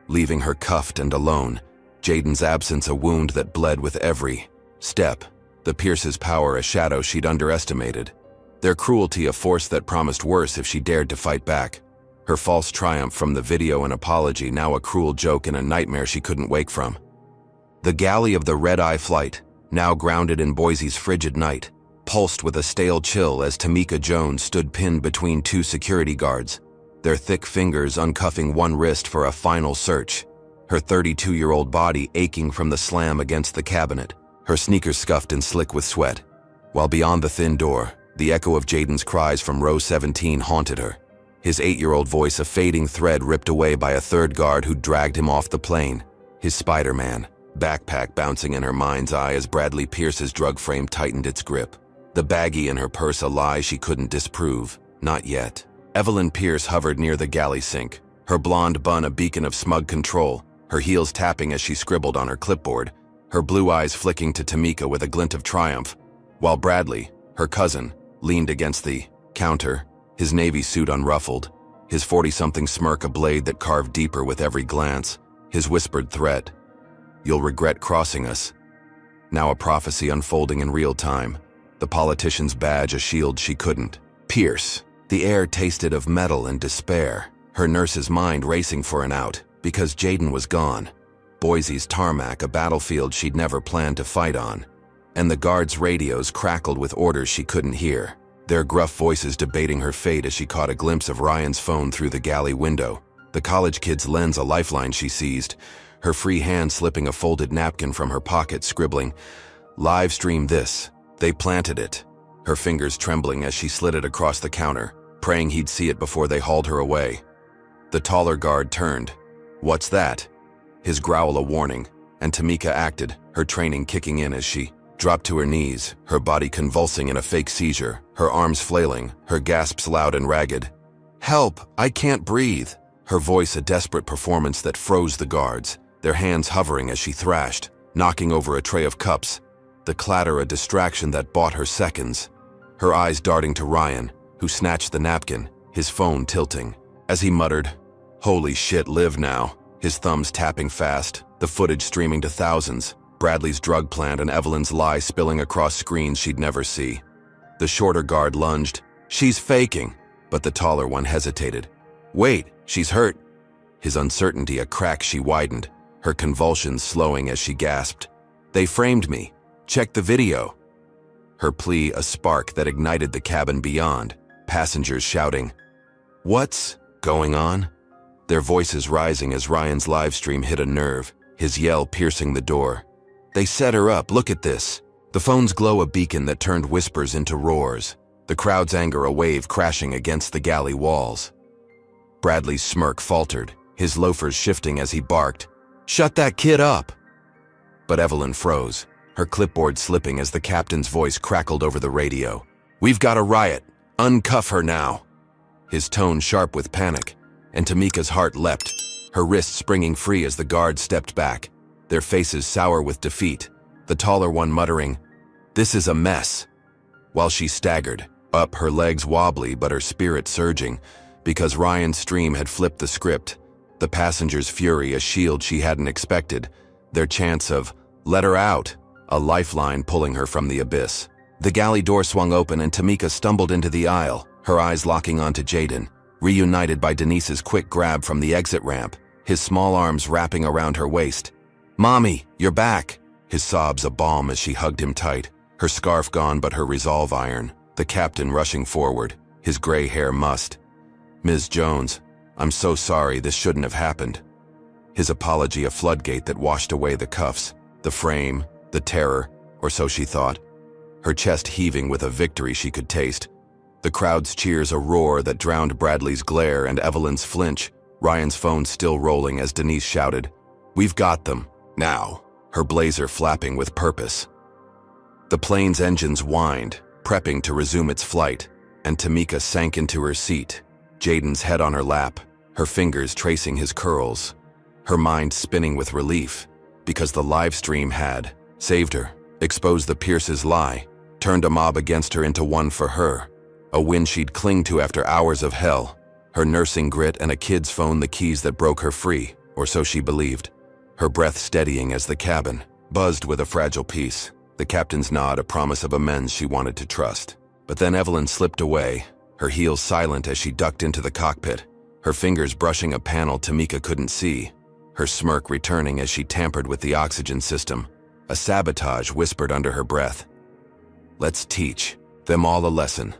Speaker 1: leaving her cuffed and alone, Jaden's absence a wound that bled with every step, the Pierce's power a shadow she'd underestimated, their cruelty a force that promised worse if she dared to fight back, her false triumph from the video an apology now a cruel joke and a nightmare she couldn't wake from. The galley of the red-eye flight, now grounded in Boise's frigid night, pulsed with a stale chill as Tamika Jones stood pinned between two security guards, their thick fingers uncuffing one wrist for a final search, her 32-year-old body aching from the slam against the cabinet, her sneakers scuffed and slick with sweat. While beyond the thin door, the echo of Jaden's cries from row 17 haunted her, his 8-year-old voice a fading thread ripped away by a third guard who dragged him off the plane, his Spider-Man backpack bouncing in her mind's eye as Bradley Pierce's drug frame tightened its grip. The baggie in her purse a lie she couldn't disprove, not yet. Evelyn Pierce hovered near the galley sink, her blonde bun a beacon of smug control, her heels tapping as she scribbled on her clipboard, her blue eyes flicking to Tamika with a glint of triumph, while Bradley, her cousin, leaned against the counter, his navy suit unruffled, his 40-something smirk a blade that carved deeper with every glance, his whispered threat, "You'll regret crossing us." Now a prophecy unfolding in real time, the politician's badge a shield she couldn't pierce. The air tasted of metal and despair, her nurse's mind racing for an out, because Jaden was gone. Boise's tarmac a battlefield she'd never planned to fight on, and the guards' radios crackled with orders she couldn't hear, their gruff voices debating her fate as she caught a glimpse of Ryan's phone through the galley window, the college kid's lens a lifeline she seized, her free hand slipping a folded napkin from her pocket scribbling, "Live stream this." They planted it, her fingers trembling as she slid it across the counter, praying he'd see it before they hauled her away. The taller guard turned. "What's that?" His growl a warning, and Tamika acted, her training kicking in as she dropped to her knees, her body convulsing in a fake seizure, her arms flailing, her gasps loud and ragged. "Help! I can't breathe!" Her voice a desperate performance that froze the guards, their hands hovering as she thrashed, knocking over a tray of cups, the clatter a distraction that bought her seconds, her eyes darting to Ryan, who snatched the napkin, his phone tilting, as he muttered, "Holy shit, live now," his thumbs tapping fast, the footage streaming to thousands, Bradley's drug plant and Evelyn's lie spilling across screens she'd never see. The shorter guard lunged, "She's faking," but the taller one hesitated. "Wait, she's hurt." His uncertainty a crack she widened, her convulsions slowing as she gasped, "They framed me. Check the video." Her plea a spark that ignited the cabin beyond, passengers shouting, "What's going on?" Their voices rising as Ryan's live stream hit a nerve, his yell piercing the door. "They set her up, look at this." The phone's glow a beacon that turned whispers into roars, the crowd's anger a wave crashing against the galley walls. Bradley's smirk faltered, his loafers shifting as he barked, "Shut that kid up!" But Evelyn froze, her clipboard slipping as the captain's voice crackled over the radio. "We've got a riot. Uncuff her now." His tone sharp with panic, and Tamika's heart leapt, her wrist springing free as the guards stepped back, their faces sour with defeat, the taller one muttering, "This is a mess," while she staggered, up, her legs wobbly but her spirit surging, because Ryan's stream had flipped the script, the passengers' fury a shield she hadn't expected, their chance of, "Let her out," a lifeline pulling her from the abyss. The galley door swung open and Tamika stumbled into the aisle, her eyes locking onto Jaden, reunited by Denise's quick grab from the exit ramp, his small arms wrapping around her waist. "Mommy, you're back!" His sobs a balm as she hugged him tight, her scarf gone but her resolve iron, the captain rushing forward, his gray hair mussed. "Ms. Jones, I'm so sorry, this shouldn't have happened." His apology a floodgate that washed away the cuffs, the frame, the terror, or so she thought. Her chest heaving with a victory she could taste. The crowd's cheers a roar that drowned Bradley's glare and Evelyn's flinch, Ryan's phone still rolling as Denise shouted, "We've got them, now," her blazer flapping with purpose. The plane's engines whined, prepping to resume its flight, and Tamika sank into her seat, Jaden's head on her lap, her fingers tracing his curls, her mind spinning with relief, because the live stream had saved her, exposed the Pierce's lie, turned a mob against her into one for her, a win she'd cling to after hours of hell, her nursing grit and a kid's phone the keys that broke her free, or so she believed, her breath steadying as the cabin buzzed with a fragile peace, the captain's nod a promise of amends she wanted to trust. But then Evelyn slipped away, her heels silent as she ducked into the cockpit, her fingers brushing a panel Tamika couldn't see, her smirk returning as she tampered with the oxygen system, a sabotage whispered under her breath. "Let's teach them all a lesson,"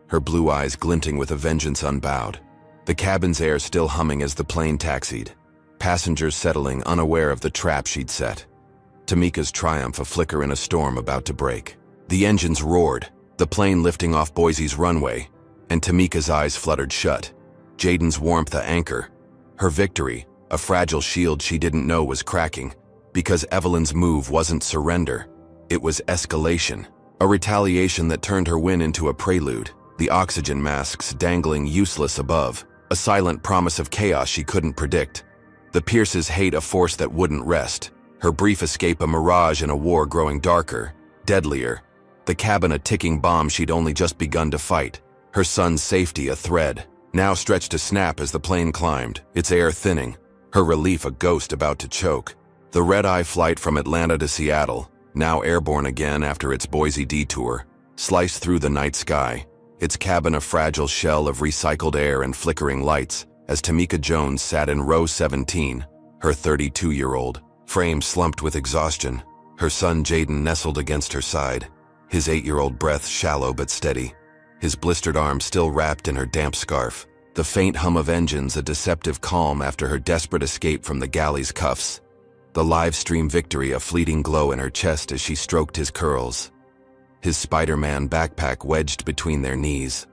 Speaker 1: her blue eyes glinting with a vengeance unbowed, the cabin's air still humming as the plane taxied, passengers settling unaware of the trap she'd set. Tamika's triumph a flicker in a storm about to break. The engines roared, the plane lifting off Boise's runway, and Tamika's eyes fluttered shut. Jaden's warmth a anchor, her victory, a fragile shield she didn't know was cracking, because Evelyn's move wasn't surrender, it was escalation, a retaliation that turned her win into a prelude, the oxygen masks dangling useless above, a silent promise of chaos she couldn't predict. The Pierce's hate a force that wouldn't rest, her brief escape a mirage in a war growing darker, deadlier, the cabin a ticking bomb she'd only just begun to fight, her son's safety a thread, now stretched to snap as the plane climbed, its air thinning, her relief a ghost about to choke. The red-eye flight from Atlanta to Seattle, now airborne again after its Boise detour, sliced through the night sky, its cabin a fragile shell of recycled air and flickering lights, as Tamika Jones sat in row 17, her 32-year-old, frame slumped with exhaustion, her son Jaden nestled against her side, his 8-year-old breath shallow but steady, his blistered arm still wrapped in her damp scarf, the faint hum of engines a deceptive calm after her desperate escape from the galley's cuffs, the live stream victory a fleeting glow in her chest as she stroked his curls, his Spider-Man backpack wedged between their knees,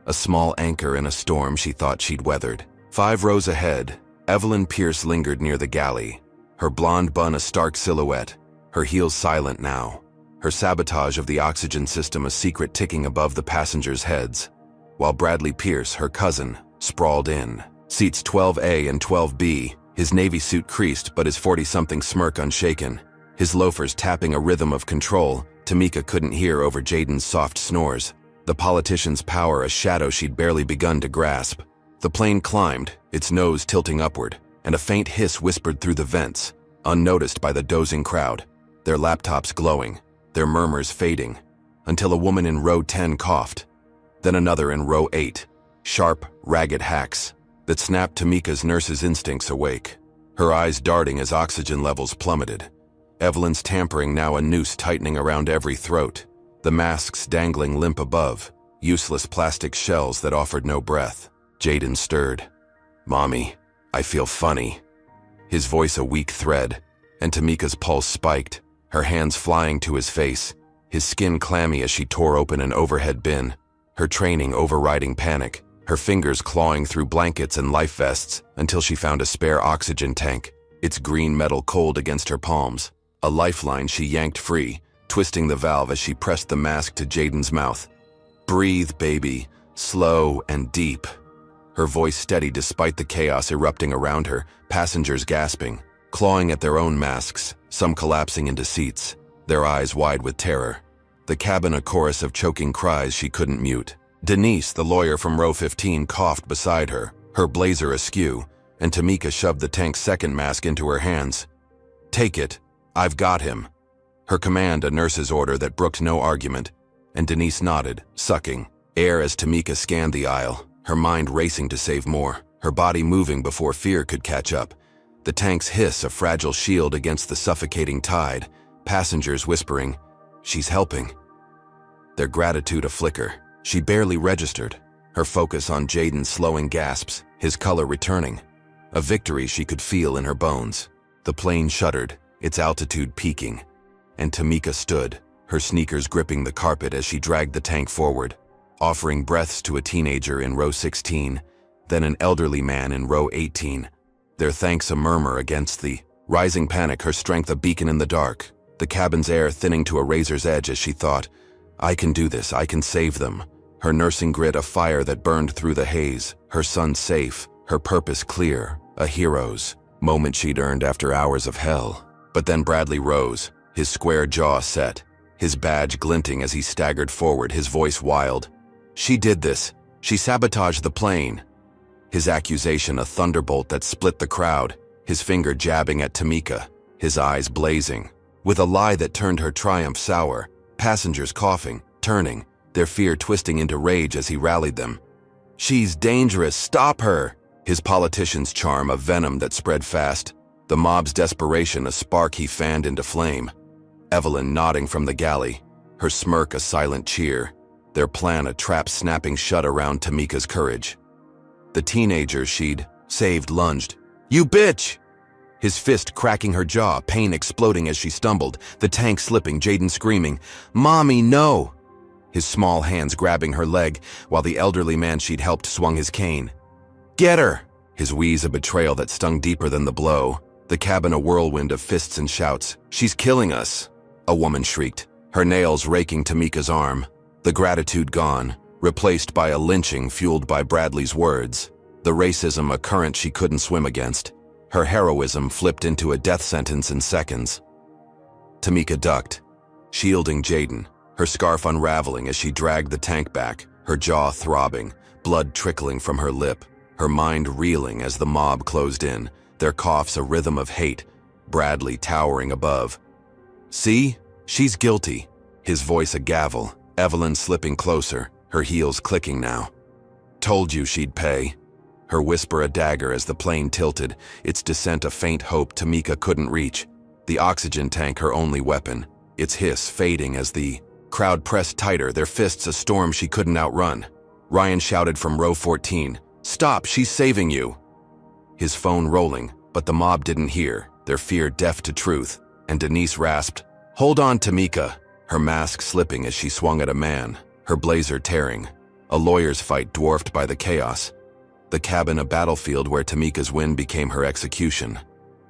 Speaker 1: a small anchor in a storm she thought she'd weathered. 5 rows ahead, Evelyn Pierce lingered near the galley, her blonde bun a stark silhouette, her heels silent now, her sabotage of the oxygen system a secret ticking above the passengers' heads, while Bradley Pierce, her cousin, sprawled in, seats 12A and 12B, his navy suit creased but his 40-something smirk unshaken, his loafers tapping a rhythm of control Tamika couldn't hear over Jaden's soft snores, the politician's power a shadow she'd barely begun to grasp. The plane climbed, its nose tilting upward, and a faint hiss whispered through the vents, unnoticed by the dozing crowd, their laptops glowing, their murmurs fading, until a woman in row 10 coughed, then another in row 8, sharp, ragged hacks that snapped Tamika's nurse's instincts awake, her eyes darting as oxygen levels plummeted. Evelyn's tampering now a noose tightening around every throat, the masks dangling limp above, useless plastic shells that offered no breath. Jaden stirred. "Mommy, I feel funny." His voice a weak thread, and Tamika's pulse spiked, her hands flying to his face, his skin clammy as she tore open an overhead bin, her training overriding panic, her fingers clawing through blankets and life vests until she found a spare oxygen tank, its green metal cold against her palms. A lifeline she yanked free, twisting the valve as she pressed the mask to Jaden's mouth. "Breathe, baby, slow and deep." Her voice steady despite the chaos erupting around her, passengers gasping, clawing at their own masks, some collapsing into seats, their eyes wide with terror. The cabin a chorus of choking cries she couldn't mute. Denise, the lawyer from row 15, coughed beside her, her blazer askew, and Tamika shoved the tank's second mask into her hands. "Take it. I've got him." Her command a nurse's order that brooked no argument, and Denise nodded, sucking air as Tamika scanned the aisle, her mind racing to save more, her body moving before fear could catch up. The tank's hiss a fragile shield against the suffocating tide, passengers whispering, "She's helping." Their gratitude a flicker. She barely registered, her focus on Jaden's slowing gasps, his color returning. A victory she could feel in her bones. The plane shuddered, its altitude peaking, and Tamika stood, her sneakers gripping the carpet as she dragged the tank forward, offering breaths to a teenager in row 16, then an elderly man in row 18. Their thanks a murmur against the rising panic, her strength a beacon in the dark, the cabin's air thinning to a razor's edge as she thought, "I can do this, I can save them." Her nursing grit a fire that burned through the haze, her son safe, her purpose clear, a hero's moment she'd earned after hours of hell. But then Bradley rose, his square jaw set, his badge glinting as he staggered forward, his voice wild. "She did this. She sabotaged the plane." His accusation a thunderbolt that split the crowd, his finger jabbing at Tamika, his eyes blazing, with a lie that turned her triumph sour, passengers coughing, turning, their fear twisting into rage as he rallied them. "She's dangerous, stop her!" His politician's charm a venom that spread fast, the mob's desperation a spark he fanned into flame. Evelyn nodding from the galley, her smirk a silent cheer, their plan a trap snapping shut around Tamika's courage. The teenager she'd saved lunged. "You bitch!" His fist cracking her jaw, pain exploding as she stumbled, the tank slipping, Jaden screaming, "Mommy, no!" His small hands grabbing her leg, while the elderly man she'd helped swung his cane. "Get her!" His wheeze a betrayal that stung deeper than the blow, the cabin a whirlwind of fists and shouts. "She's killing us!" A woman shrieked, her nails raking Tamika's arm, the gratitude gone, replaced by a lynching fueled by Bradley's words, the racism a current she couldn't swim against. Her heroism flipped into a death sentence in seconds. Tamika ducked, shielding Jaden, her scarf unraveling as she dragged the tank back, her jaw throbbing, blood trickling from her lip, her mind reeling as the mob closed in, their coughs a rhythm of hate, Bradley towering above. "See? She's guilty." His voice a gavel, Evelyn slipping closer, her heels clicking now. "Told you she'd pay." Her whisper a dagger as the plane tilted, its descent a faint hope Tamika couldn't reach. The oxygen tank her only weapon, its hiss fading as the crowd pressed tighter, their fists a storm she couldn't outrun. Ryan shouted from row 14, "Stop, she's saving you!" His phone rolling, but the mob didn't hear, their fear deaf to truth, and Denise rasped, "Hold on, Tamika," her mask slipping as she swung at a man, her blazer tearing. A lawyer's fight dwarfed by the chaos. The cabin a battlefield where Tamika's win became her execution.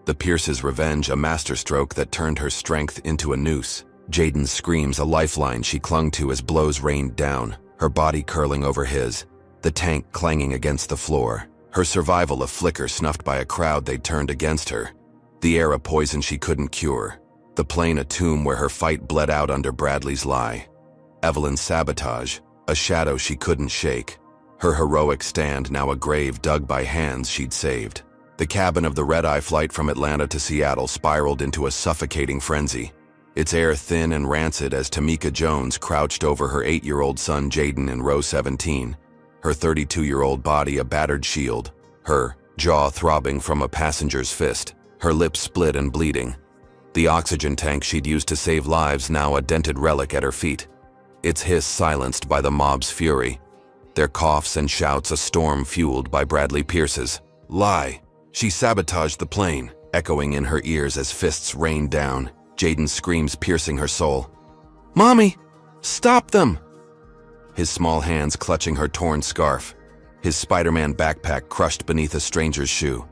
Speaker 1: The Pierce's revenge a masterstroke that turned her strength into a noose. Jaden's screams a lifeline she clung to as blows rained down, her body curling over his, the tank clanging against the floor, her survival a flicker snuffed by a crowd they'd turned against her. The air a poison she couldn't cure, the plane a tomb where her fight bled out under Bradley's lie. Evelyn's sabotage, a shadow she couldn't shake. Her heroic stand now a grave dug by hands she'd saved. The cabin of the red-eye flight from Atlanta to Seattle spiraled into a suffocating frenzy, its air thin and rancid as Tamika Jones crouched over her 8-year-old son Jaden in row 17, her 32-year-old body a battered shield, her jaw throbbing from a passenger's fist, her lips split and bleeding. The oxygen tank she'd used to save lives now a dented relic at her feet, its hiss silenced by the mob's fury, their coughs and shouts a storm fueled by Bradley Pierce's lie. She sabotaged the plane, echoing in her ears as fists rained down, Jaden's screams piercing her soul. "Mommy, stop them!" His small hands clutching her torn scarf, his Spider-Man backpack crushed beneath a stranger's shoe.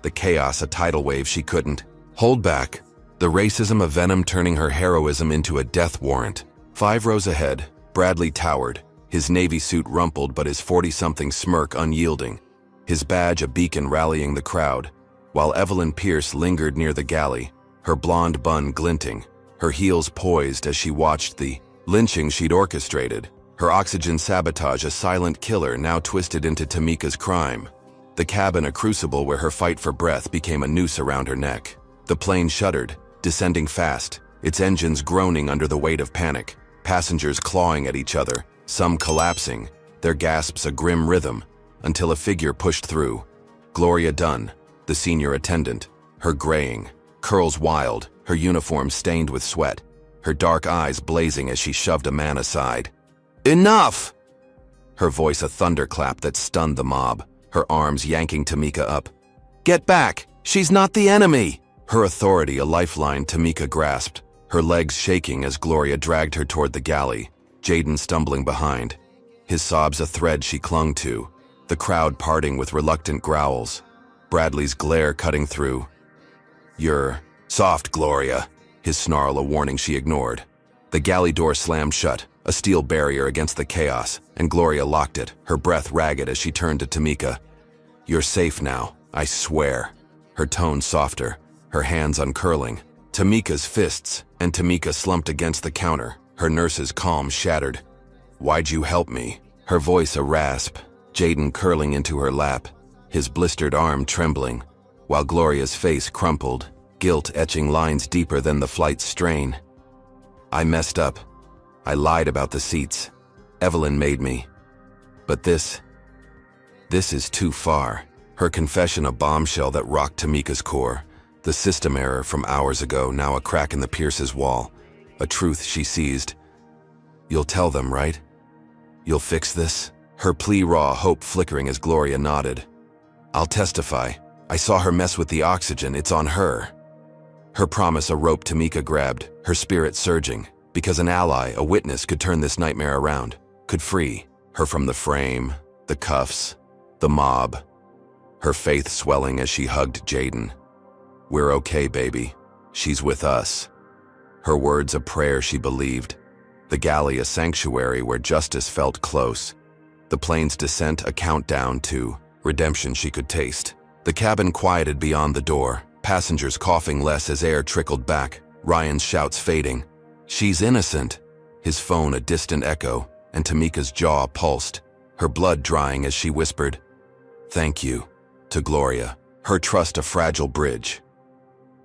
Speaker 1: The chaos a tidal wave she couldn't hold back, the racism of Venom turning her heroism into a death warrant. 5 rows ahead, Bradley towered, his navy suit rumpled but his 40-something smirk unyielding, his badge a beacon rallying the crowd, while Evelyn Pierce lingered near the galley, her blonde bun glinting, her heels poised as she watched the lynching she'd orchestrated, her oxygen sabotage a silent killer now twisted into Tamika's crime. The cabin a crucible where her fight for breath became a noose around her neck. The plane shuddered, descending fast, its engines groaning under the weight of panic, passengers clawing at each other, some collapsing, their gasps a grim rhythm, until a figure pushed through. Gloria Dunn, the senior attendant, her graying, curls wild, her uniform stained with sweat, her dark eyes blazing as she shoved a man aside. "Enough!" Her voice a thunderclap that stunned the mob, her arms yanking Tamika up. "Get back! She's not the enemy!" Her authority a lifeline Tamika grasped, her legs shaking as Gloria dragged her toward the galley, Jaden stumbling behind, his sobs a thread she clung to, the crowd parting with reluctant growls, Bradley's glare cutting through. "You're soft, Gloria," his snarl a warning she ignored. The galley door slammed shut, a steel barrier against the chaos, and Gloria locked it, her breath ragged as she turned to Tamika. "You're safe now, I swear." Her tone softer, her hands uncurling. Tamika's fists, and Tamika slumped against the counter, her nurse's calm shattered. "Why'd you help me?" Her voice a rasp, Jaden curling into her lap, his blistered arm trembling, while Gloria's face crumpled, guilt etching lines deeper than the flight's strain. "I messed up. I lied about the seats. Evelyn made me. But this is too far." Her confession a bombshell that rocked Tamika's core, the system error from hours ago now a crack in the Pierce's wall, a truth she seized. "You'll tell them, right? You'll fix this?" Her plea raw hope flickering as Gloria nodded. "I'll testify. I saw her mess with the oxygen, it's on her." Her promise a rope Tamika grabbed, her spirit surging, because an ally, a witness could turn this nightmare around, could free her from the frame, the cuffs, the mob. Her faith swelling as she hugged Jaden. "We're okay, baby. She's with us." Her words a prayer she believed. The galley a sanctuary where justice felt close. The plane's descent a countdown to redemption she could taste. The cabin quieted beyond the door, passengers coughing less as air trickled back, Ryan's shouts fading. "She's innocent." His phone a distant echo, and Tamika's jaw pulsed, her blood drying as she whispered, "Thank you," to Gloria, her trust a fragile bridge.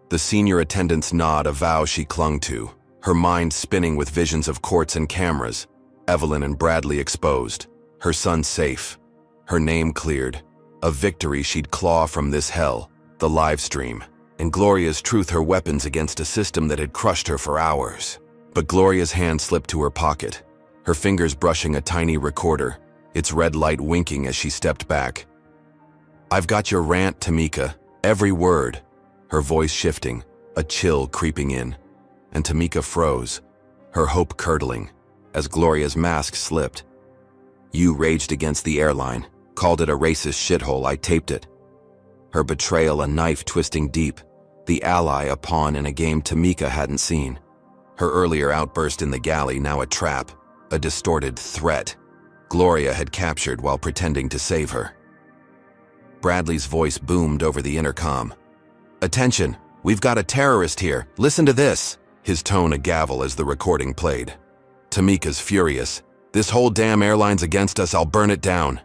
Speaker 1: The senior attendant's nod a vow she clung to, her mind spinning with visions of courts and cameras, Evelyn and Bradley exposed, her son safe, her name cleared, a victory she'd claw from this hell, the live stream, and Gloria's truth her weapons against a system that had crushed her for hours. But Gloria's hand slipped to her pocket, her fingers brushing a tiny recorder, its red light winking as she stepped back. "I've got your rant, Tamika, every word," her voice shifting, a chill creeping in, and Tamika froze, her hope curdling, as Gloria's mask slipped. "You raged against the airline, called it a racist shithole, I taped it." Her betrayal a knife twisting deep, the ally a pawn in a game Tamika hadn't seen. Her earlier outburst in the galley now a trap, a distorted threat Gloria had captured while pretending to save her. Bradley's voice boomed over the intercom. "Attention, we've got a terrorist here, listen to this." His tone a gavel as the recording played. Tamika's furious. "This whole damn airline's against us, I'll burn it down."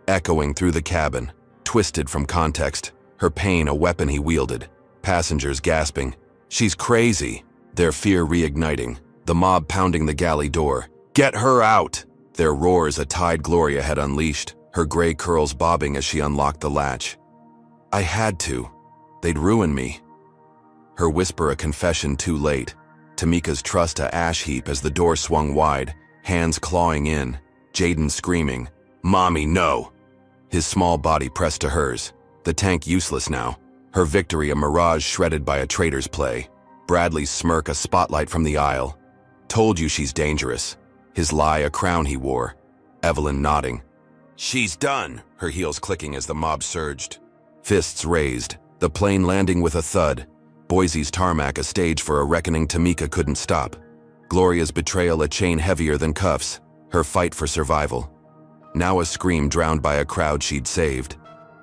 Speaker 1: Echoing through the cabin, twisted from context, her pain a weapon he wielded. Passengers gasping, "She's crazy." Their fear reigniting, the mob pounding the galley door. "Get her out!" Their roars a tide Gloria had unleashed, her gray curls bobbing as she unlocked the latch. "I had to. They'd ruin me." Her whisper a confession too late, Tamika's trust a ash heap as the door swung wide, hands clawing in, Jaden screaming, "Mommy, no!" His small body pressed to hers, the tank useless now, her victory a mirage shredded by a traitor's play. Bradley's smirk a spotlight from the aisle. "Told you she's dangerous." His lie a crown he wore. Evelyn nodding. "She's done," her heels clicking as the mob surged. Fists raised, the plane landing with a thud, Boise's tarmac a stage for a reckoning Tamika couldn't stop. Gloria's betrayal a chain heavier than cuffs, her fight for survival. Now a scream drowned by a crowd she'd saved.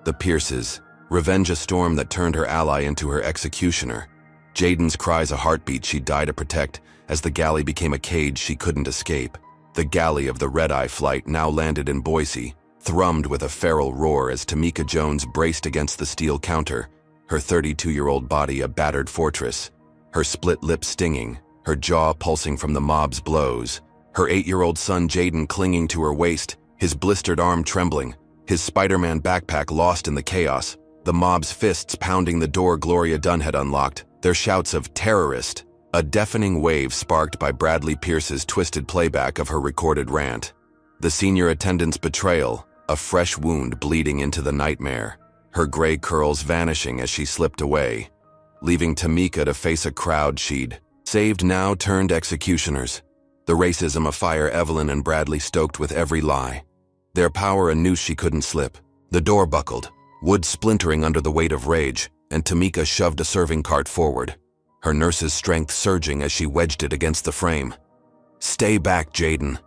Speaker 1: The Pierces, revenge a storm that turned her ally into her executioner. Jaden's cries a heartbeat she'd die to protect, as the galley became a cage she couldn't escape. The galley of the red-eye flight now landed in Boise, thrummed with a feral roar as Tamika Jones braced against the steel counter, her 32-year-old body a battered fortress, her split lip stinging, her jaw pulsing from the mob's blows, her 8-year-old son Jaden clinging to her waist, his blistered arm trembling, his Spider-Man backpack lost in the chaos, the mob's fists pounding the door Gloria Dunn had unlocked, their shouts of "terrorist," a deafening wave sparked by Bradley Pierce's twisted playback of her recorded rant. The senior attendant's betrayal, a fresh wound bleeding into the nightmare, her gray curls vanishing as she slipped away, leaving Tamika to face a crowd she'd saved now turned executioners. The racism afire Evelyn and Bradley stoked with every lie. Their power a noose she couldn't slip. The door buckled, wood splintering under the weight of rage, and Tamika shoved a serving cart forward, her nurse's strength surging as she wedged it against the frame. "Stay back, Jaden."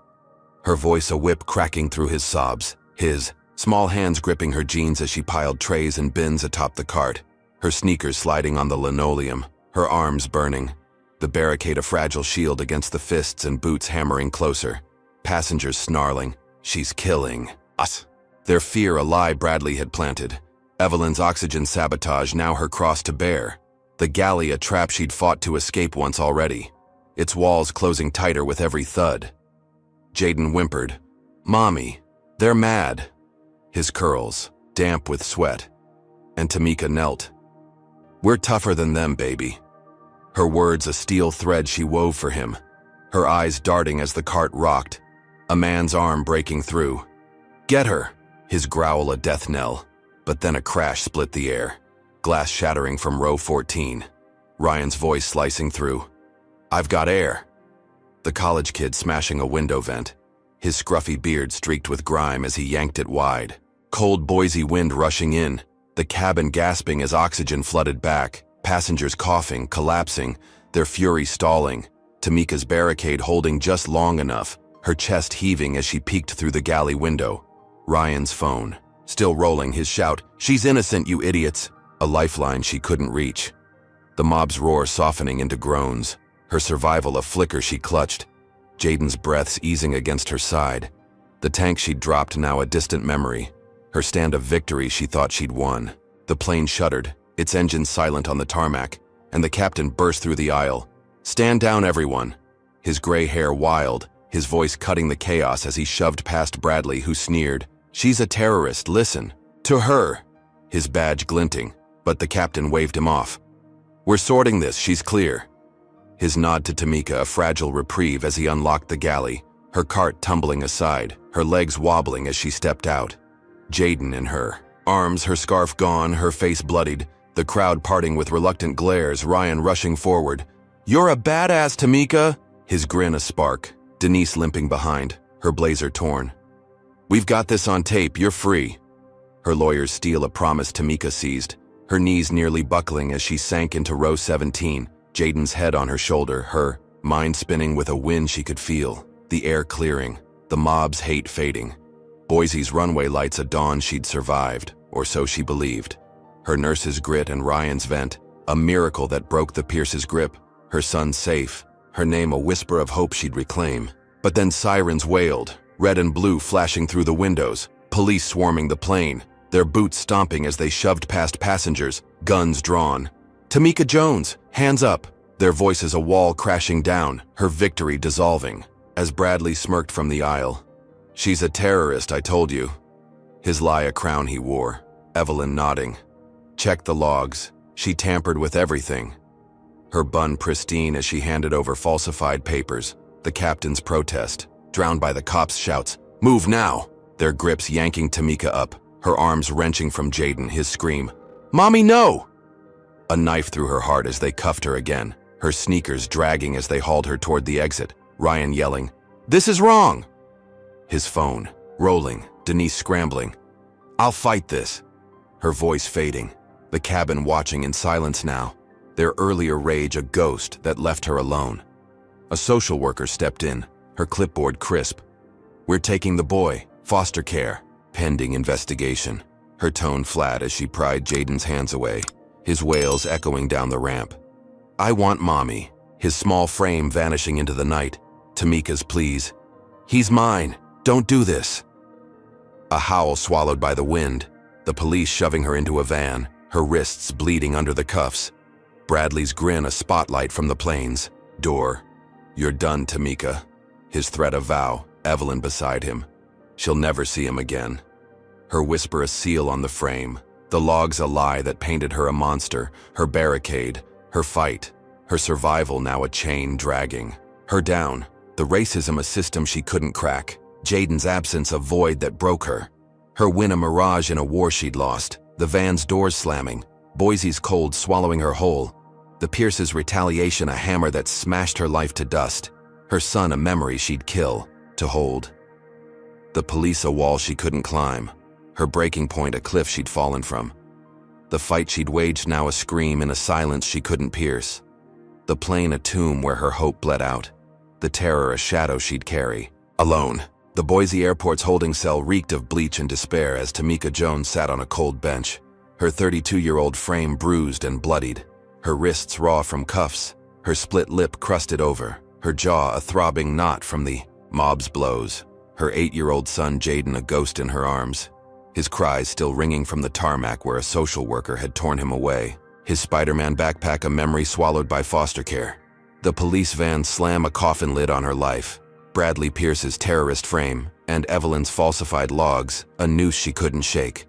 Speaker 1: Her voice a whip cracking through his sobs, his small hands gripping her jeans as she piled trays and bins atop the cart, her sneakers sliding on the linoleum, her arms burning. The barricade a fragile shield against the fists and boots hammering closer. Passengers snarling, "She's killing us." Their fear a lie Bradley had planted. Evelyn's oxygen sabotage now her cross to bear. The galley a trap she'd fought to escape once already, its walls closing tighter with every thud. Jaden whimpered, "Mommy, they're mad." His curls, damp with sweat. And Tamika knelt. "We're tougher than them, baby." Her words a steel thread she wove for him, her eyes darting as the cart rocked, a man's arm breaking through. "Get her!" His growl a death knell, but then a crash split the air, glass shattering from row 14. Ryan's voice slicing through. "I've got air." The college kid smashing a window vent, his scruffy beard streaked with grime as he yanked it wide. Cold Boise wind rushing in, the cabin gasping as oxygen flooded back, passengers coughing, collapsing, their fury stalling. Tamika's barricade holding just long enough, her chest heaving as she peeked through the galley window. Ryan's phone, still rolling, his shout, "She's innocent, you idiots!" A lifeline she couldn't reach. The mob's roar softening into groans, her survival a flicker she clutched. Jaden's breaths easing against her side. The tank she'd dropped now a distant memory, her stand of victory she thought she'd won. The plane shuddered, its engine silent on the tarmac, and the captain burst through the aisle. "Stand down, everyone." His gray hair wild, his voice cutting the chaos as he shoved past Bradley, who sneered, "She's a terrorist, listen to her." His badge glinting, but the captain waved him off. "We're sorting this, she's clear." His nod to Tamika a fragile reprieve as he unlocked the galley, her cart tumbling aside, her legs wobbling as she stepped out. Jaden in her arms, her scarf gone, her face bloodied, the crowd parting with reluctant glares, Ryan rushing forward. "You're a badass, Tamika!" His grin a spark, Denise limping behind, her blazer torn. "We've got this on tape, you're free." Her lawyers steal a promise Tamika seized, her knees nearly buckling as she sank into row 17, Jaden's head on her shoulder, her mind spinning with a wind she could feel, the air clearing, the mob's hate fading. Boise's runway lights a dawn she'd survived, or so she believed. Her nurse's grit and Ryan's vent, a miracle that broke the Pierce's grip, her son safe, her name a whisper of hope she'd reclaim. But then sirens wailed, red and blue flashing through the windows, police swarming the plane, their boots stomping as they shoved past passengers, guns drawn. "Tamika Jones, hands up!" Their voices a wall crashing down, her victory dissolving, as Bradley smirked from the aisle. "She's a terrorist, I told you." His lie a crown he wore, Evelyn nodding. Check the logs, she tampered with everything. Her bun pristine as she handed over falsified papers, the captain's protest, drowned by the cops' shouts, "Move now!" Their grips yanking Tamika up, her arms wrenching from Jaden, his scream, "Mommy, no!" A knife through her heart as they cuffed her again, her sneakers dragging as they hauled her toward the exit, Ryan yelling, "This is wrong!" His phone, rolling, Denise scrambling. "I'll fight this." Her voice fading, the cabin watching in silence now. their earlier rage a ghost that left her alone. A social worker stepped in, her clipboard crisp. "We're taking the boy, foster care, pending investigation." Her tone flat as she pried Jaden's hands away, his wails echoing down the ramp. "I want mommy," his small frame vanishing into the night. Tamika's pleas. "He's mine, don't do this." A howl swallowed by the wind, the police shoving her into a van, her wrists bleeding under the cuffs. Bradley's grin a spotlight from the planes. Door. "You're done, Tamika." His threat a vow, Evelyn beside him. She'll never see him again. Her whisper a seal on the frame, the logs a lie that painted her a monster, her barricade, her fight, her survival now a chain dragging. Her down, the racism a system she couldn't crack, Jaden's absence a void that broke her. Her win a mirage in a war she'd lost, the van's doors slamming, Boise's cold swallowing her whole, the Pierce's retaliation a hammer that smashed her life to dust, her son a memory she'd kill, to hold. The police a wall she couldn't climb, her breaking point a cliff she'd fallen from. The fight she'd waged now a scream in a silence she couldn't pierce. The plane a tomb where her hope bled out, the terror a shadow she'd carry. Alone, the Boise airport's holding cell reeked of bleach and despair as Tamika Jones sat on a cold bench, her 32-year-old frame bruised and bloodied, her wrists raw from cuffs, her split lip crusted over, her jaw a throbbing knot from the mob's blows, her 8-year-old son Jaden a ghost in her arms, his cries still ringing from the tarmac where a social worker had torn him away, his Spider-Man backpack a memory swallowed by foster care. The police van slam a coffin lid on her life, Bradley Pierce's terrorist frame, and Evelyn's falsified logs, a noose she couldn't shake.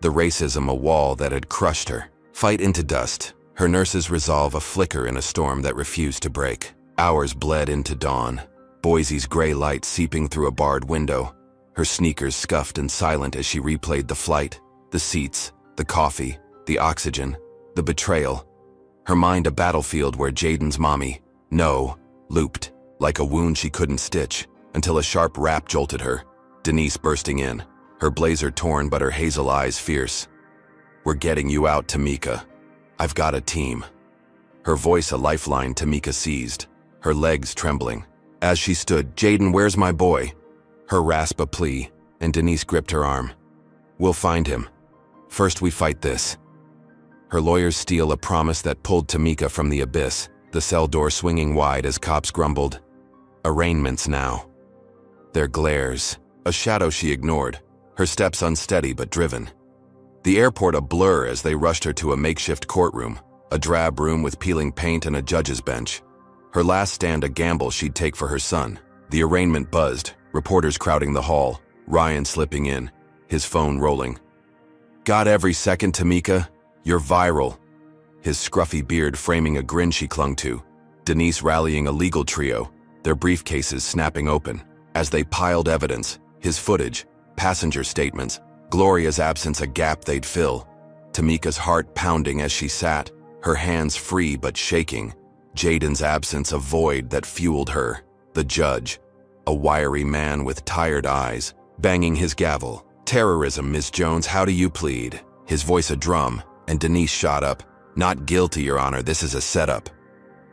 Speaker 1: The racism a wall that had crushed her. Fight into dust, her nurse's resolve a flicker in a storm that refused to break. Hours bled into dawn, Boise's gray light seeping through a barred window, her sneakers scuffed and silent as she replayed the flight, the seats, the coffee, the oxygen, the betrayal. Her mind a battlefield where Jaden's mommy, no, looped, like a wound she couldn't stitch, until a sharp rap jolted her, Denise bursting in, her blazer torn but her hazel eyes fierce. "We're getting you out, Tamika. I've got a team." Her voice a lifeline Tamika seized, her legs trembling. As she stood, "Jaden, where's my boy?" Her rasp a plea, and Denise gripped her arm. "We'll find him. First we fight this." Her lawyers steal a promise that pulled Tamika from the abyss, the cell door swinging wide as cops grumbled. Arraignments now. Their glares, a shadow she ignored, her steps unsteady but driven. The airport a blur as they rushed her to a makeshift courtroom, a drab room with peeling paint and a judge's bench. Her last stand a gamble she'd take for her son. The arraignment buzzed, reporters crowding the hall, Ryan slipping in, his phone rolling. "Got every second, Tamika? You're viral." His scruffy beard framing a grin she clung to. Denise rallying a legal trio, their briefcases snapping open. As they piled evidence, his footage, passenger statements, Gloria's absence a gap they'd fill. Tamika's heart pounding as she sat, her hands free but shaking. Jaden's absence a void that fueled her. The judge, a wiry man with tired eyes, banging his gavel. "Terrorism, Miss Jones, how do you plead?" His voice a drum, and Denise shot up. "Not guilty, Your Honor, this is a setup."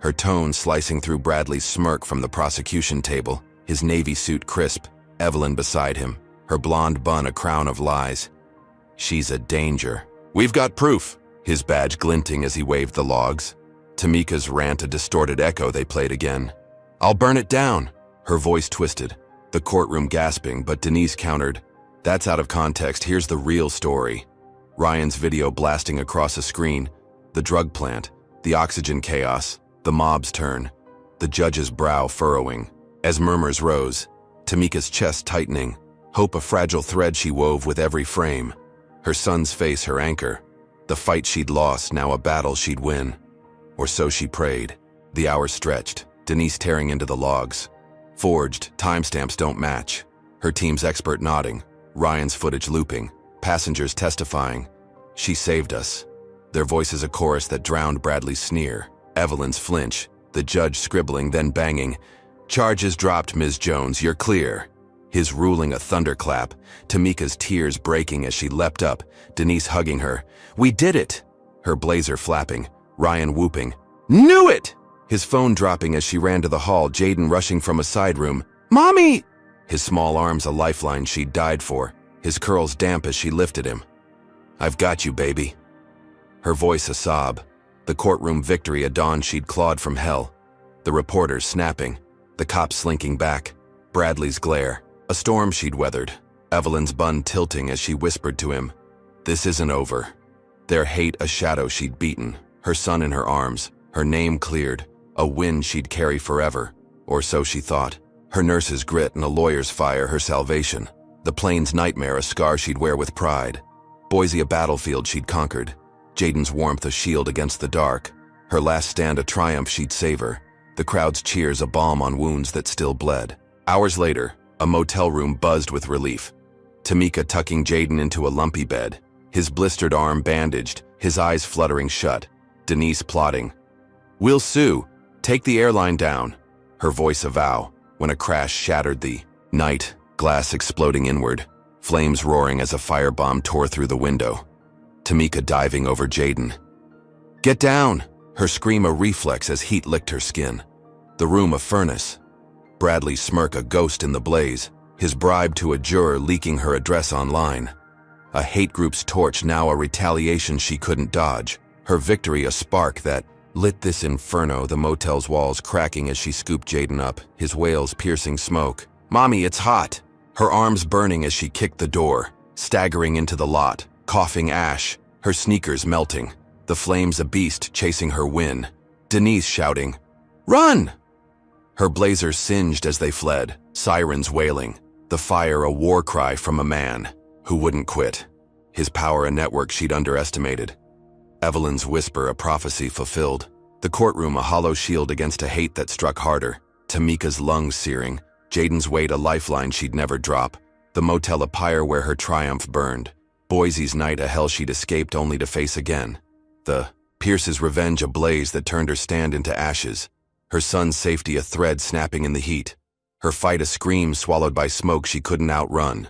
Speaker 1: Her tone slicing through Bradley's smirk from the prosecution table, his navy suit crisp, Evelyn beside him, her blonde bun a crown of lies. "She's a danger." "We've got proof," his badge glinting as he waved the logs. Tamika's rant a distorted echo they played again. "I'll burn it down." Her voice twisted, the courtroom gasping, but Denise countered. "That's out of context, here's the real story." Ryan's video blasting across a screen, the drug plant, the oxygen chaos, the mob's turn, the judge's brow furrowing. As murmurs rose, Tamika's chest tightening, hope a fragile thread she wove with every frame. Her son's face her anchor, the fight she'd lost now a battle she'd win. Or so she prayed. The hours stretched, Denise tearing into the logs. Forged, timestamps don't match. Her team's expert nodding, Ryan's footage looping, passengers testifying. "She saved us." Their voices a chorus that drowned Bradley's sneer, Evelyn's flinch, the judge scribbling then banging. "Charges dropped, Ms. Jones, you're clear." His ruling a thunderclap, Tamika's tears breaking as she leapt up, Denise hugging her. "We did it!" Her blazer flapping, Ryan whooping, "Knew it!" His phone dropping as she ran to the hall, Jaden rushing from a side room. "Mommy!" His small arms a lifeline she'd died for, his curls damp as she lifted him. "I've got you, baby." Her voice a sob. The courtroom victory a dawn she'd clawed from hell. The reporters snapping, the cops slinking back, Bradley's glare, a storm she'd weathered, Evelyn's bun tilting as she whispered to him, "This isn't over." Their hate a shadow she'd beaten, her son in her arms, her name cleared, a win she'd carry forever, or so she thought. Her nurse's grit and a lawyer's fire her salvation, the plane's nightmare a scar she'd wear with pride, Boise a battlefield she'd conquered, Jaden's warmth a shield against the dark, her last stand a triumph she'd savor, the crowd's cheers a balm on wounds that still bled. Hours later, a motel room buzzed with relief. Tamika tucking Jaden into a lumpy bed, his blistered arm bandaged, his eyes fluttering shut, Denise plotting. "We'll sue. Take the airline down." Her voice a vow, when a crash shattered the night, glass exploding inward, flames roaring as a firebomb tore through the window. Tamika diving over Jaden. "Get down!" Her scream a reflex as heat licked her skin. The room a furnace. Bradley's smirk a ghost in the blaze, his bribe to a juror leaking her address online. A hate group's torch now a retaliation she couldn't dodge, her victory a spark that lit this inferno, the motel's walls cracking as she scooped Jaden up, his wails piercing smoke. "Mommy, it's hot!" Her arms burning as she kicked the door, staggering into the lot, coughing ash, her sneakers melting, the flames a beast chasing her win. Denise shouting, "Run!" Her blazers singed as they fled, sirens wailing, the fire a war cry from a man who wouldn't quit, his power a network she'd underestimated. Evelyn's whisper a prophecy fulfilled, the courtroom a hollow shield against a hate that struck harder, Tamika's lungs searing, Jaden's weight a lifeline she'd never drop, the motel a pyre where her triumph burned, Boise's night a hell she'd escaped only to face again, the Pierce's revenge a blaze that turned her stand into ashes, her son's safety a thread snapping in the heat, her fight a scream swallowed by smoke she couldn't outrun,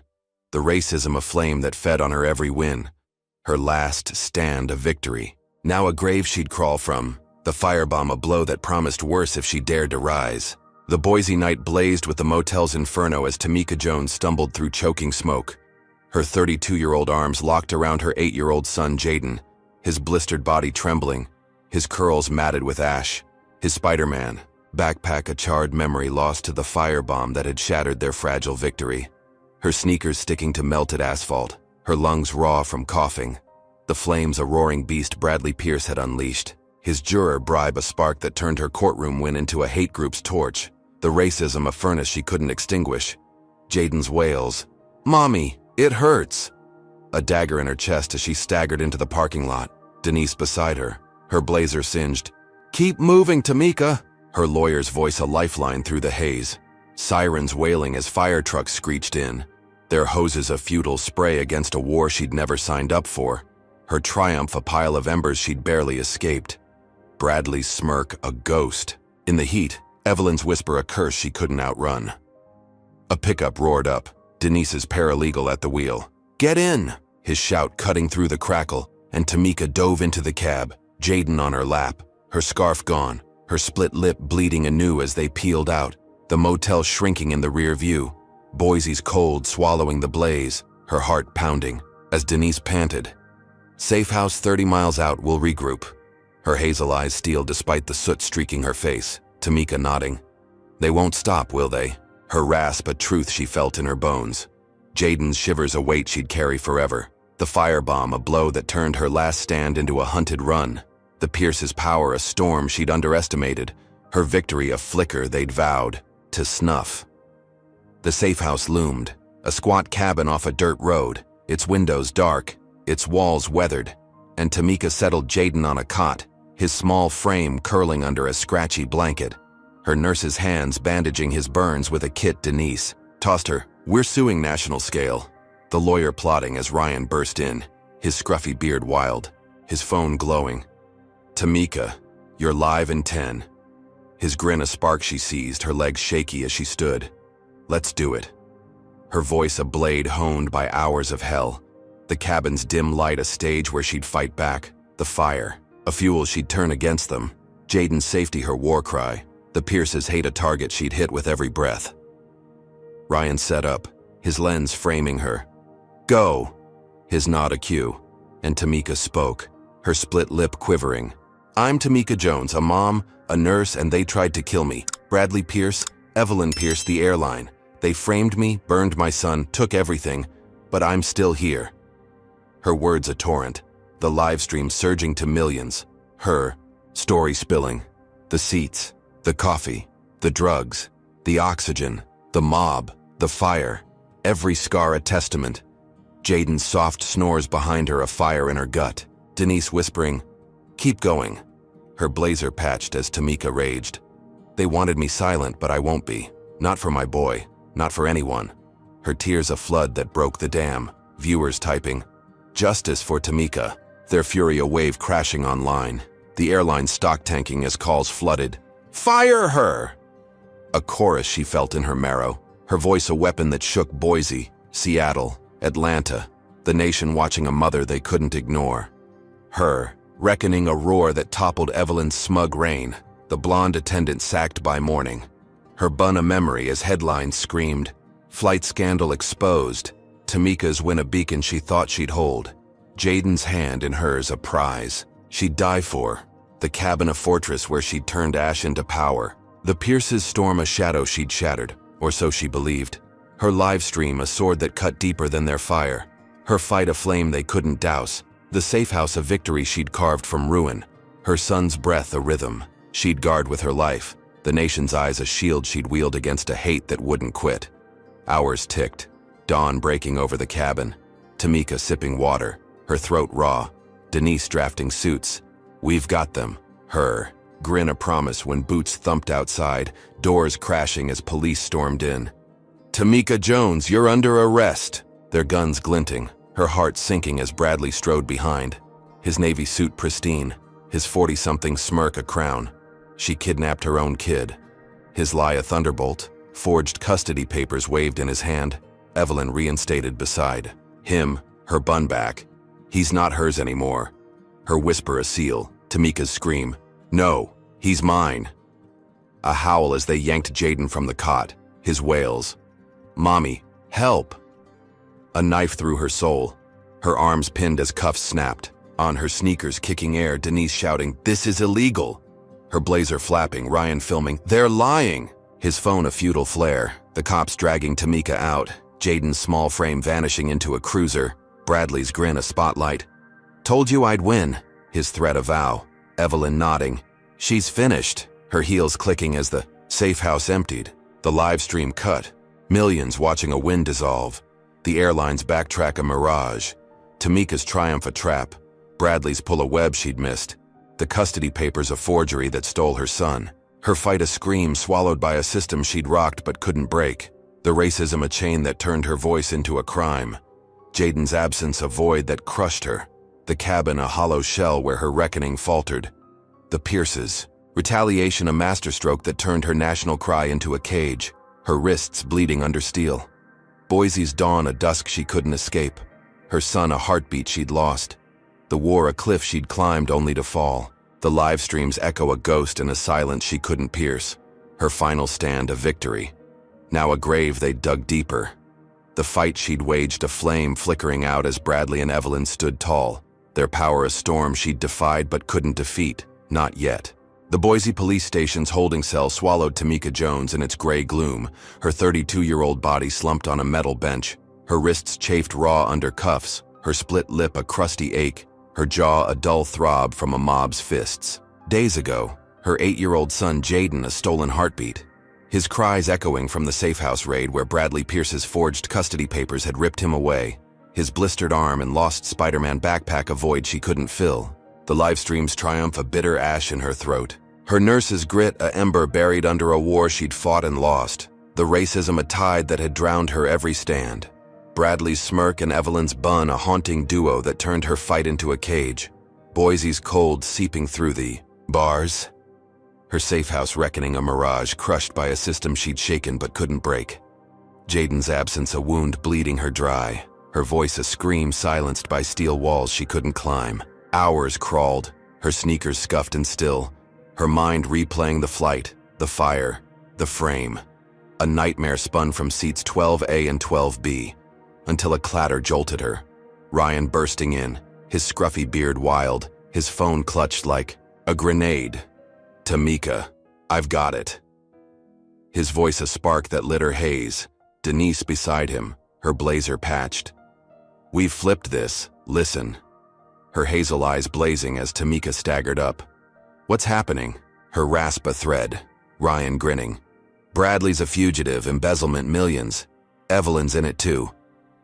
Speaker 1: the racism a flame that fed on her every win, her last stand a victory, now a grave she'd crawl from, the firebomb a blow that promised worse if she dared to rise. The Boise night blazed with the motel's inferno as Tamika Jones stumbled through choking smoke, her 32-year-old arms locked around her 8-year-old son Jaden, his blistered body trembling, his curls matted with ash, his Spider-Man backpack a charred memory lost to the firebomb that had shattered their fragile victory, her sneakers sticking to melted asphalt, her lungs raw from coughing, the flames a roaring beast Bradley Pierce had unleashed, his juror bribe a spark that turned her courtroom win into a hate group's torch, the racism a furnace she couldn't extinguish, Jaden's wails, "Mommy, it hurts!" A dagger in her chest as she staggered into the parking lot, Denise beside her, her blazer singed. "Keep moving, Tamika!" Her lawyer's voice a lifeline through the haze, sirens wailing as fire trucks screeched in, their hoses a futile spray against a war she'd never signed up for, her triumph a pile of embers she'd barely escaped. Bradley's smirk a ghost. In the heat, Evelyn's whisper a curse she couldn't outrun. A pickup roared up, Denise's paralegal at the wheel. "Get in!" His shout cutting through the crackle, and Tamika dove into the cab, Jaden on her lap, her scarf gone, her split lip bleeding anew as they peeled out, the motel shrinking in the rear view, Boise's cold swallowing the blaze, her heart pounding, as Denise panted. "Safe house 30 miles out, we'll regroup." Her hazel eyes steel despite the soot streaking her face, Tamika nodding. "They won't stop, will they?" Her rasp a truth she felt in her bones. Jaden's shivers a weight she'd carry forever, the firebomb a blow that turned her last stand into a hunted run, the Pierce's power a storm she'd underestimated, her victory a flicker they'd vowed to snuff. The safe house loomed, a squat cabin off a dirt road, its windows dark, its walls weathered, and Tamika settled Jaden on a cot, his small frame curling under a scratchy blanket, her nurse's hands bandaging his burns with a kit. Denise tossed her, "We're suing national scale." The lawyer plotting as Ryan burst in, his scruffy beard wild, his phone glowing. "Tamika, you're live in 10. His grin a spark she seized, her legs shaky as she stood. "Let's do it." Her voice a blade honed by hours of hell, the cabin's dim light a stage where she'd fight back, the fire, A fuel she'd turn against them. Jaden's safety her war cry. The Pierces hate a target she'd hit with every breath. Ryan set up, his lens framing her. Go! His nod a cue, and Tamika spoke, her split lip quivering. I'm Tamika Jones, a mom, a nurse, and they tried to kill me. Bradley Pierce, Evelyn Pierce, the airline. They framed me, burned my son, took everything, but I'm still here. Her words a torrent, the live stream surging to millions. Her story spilling. The seats, the coffee, the drugs, the oxygen, the mob, the fire. Every scar a testament. Jaden's soft snores behind her, a fire in her gut. Denise whispering, keep going. Her blazer patched as Tamika raged. They wanted me silent, but I won't be. Not for my boy, not for anyone. Her tears a flood that broke the dam. Viewers typing, justice for Tamika. Their fury a wave crashing online. The airline stock tanking as calls flooded. Fire her! A chorus she felt in her marrow. Her voice a weapon that shook Boise, Seattle, Atlanta. The nation watching a mother they couldn't ignore. Her, reckoning a roar that toppled Evelyn's smug reign. The blonde attendant sacked by morning. Her bun a memory as headlines screamed. Flight scandal exposed. Tamika's win a beacon she thought she'd hold. Jaden's hand in hers a prize she'd die for. The cabin a fortress where she'd turned ash into power. The Pierces' storm a shadow she'd shattered, or so she believed. Her live stream a sword that cut deeper than their fire. Her fight a flame they couldn't douse. The safe house a victory she'd carved from ruin. Her son's breath a rhythm she'd guard with her life. The nation's eyes a shield she'd wield against a hate that wouldn't quit. Hours ticked, dawn breaking over the cabin. Tamika sipping water, her throat raw. Denise drafting suits. We've got them. Her grin a promise when boots thumped outside, doors crashing as police stormed in. Tamika Jones, you're under arrest. Their guns glinting, her heart sinking as Bradley strode behind. His navy suit pristine, his 40-something smirk a crown. She kidnapped her own kid. His lie a thunderbolt, forged custody papers waved in his hand. Evelyn reinstated beside him, her bun back. He's not hers anymore. Her whisper a seal, Tamika's scream. No, he's mine. A howl as they yanked Jaden from the cot, his wails. Mommy, help! A knife through her soul, her arms pinned as cuffs snapped. On her sneakers kicking air, Denise shouting, this is illegal! Her blazer flapping, Ryan filming, they're lying! His phone a futile flare, the cops dragging Tamika out, Jaden's small frame vanishing into a cruiser, Bradley's grin a spotlight. Told you I'd win, his threat a vow. Evelyn nodding. She's finished, her heels clicking as the safe house emptied. The live stream cut, millions watching a win dissolve. The airline's backtrack a mirage. Tamika's triumph a trap. Bradley's pull a web she'd missed. The custody papers a forgery that stole her son. Her fight a scream swallowed by a system she'd rocked but couldn't break. The racism a chain that turned her voice into a crime. Jaden's absence a void that crushed her. The cabin a hollow shell where her reckoning faltered. The Pierces, retaliation a masterstroke that turned her national cry into a cage, her wrists bleeding under steel. Boise's dawn a dusk she couldn't escape, her son a heartbeat she'd lost. The war a cliff she'd climbed only to fall. The live streams echo a ghost in a silence she couldn't pierce. Her final stand a victory. Now a grave they'd dug deeper. The fight she'd waged a flame flickering out as Bradley and Evelyn stood tall. Their power a storm she'd defied but couldn't defeat. Not yet. The Boise police station's holding cell swallowed Tamika Jones in its gray gloom, her 32-year-old body slumped on a metal bench, her wrists chafed raw under cuffs, her split lip a crusty ache, her jaw a dull throb from a mob's fists. Days ago, her 8-year-old son Jaden a stolen heartbeat, his cries echoing from the safe house raid where Bradley Pierce's forged custody papers had ripped him away, his blistered arm and lost Spider-Man backpack a void she couldn't fill. The livestream's triumph a bitter ash in her throat. Her nurse's grit a ember buried under a war she'd fought and lost. The racism a tide that had drowned her every stand. Bradley's smirk and Evelyn's bun a haunting duo that turned her fight into a cage. Boise's cold seeping through the bars. Her safe house reckoning a mirage crushed by a system she'd shaken but couldn't break. Jaden's absence a wound bleeding her dry. Her voice a scream silenced by steel walls she couldn't climb. Hours crawled, her sneakers scuffed and still, her mind replaying the flight, the fire, the frame. A nightmare spun from seats 12A and 12B, until a clatter jolted her. Ryan bursting in, his scruffy beard wild, his phone clutched like a grenade. "Tamika, I've got it." His voice a spark that lit her haze. Denise beside him, her blazer patched. "We've flipped this, listen." Her hazel eyes blazing as Tamika staggered up. "What's happening?" Her rasp a thread. Ryan grinning. "Bradley's a fugitive, embezzlement millions. Evelyn's in it too.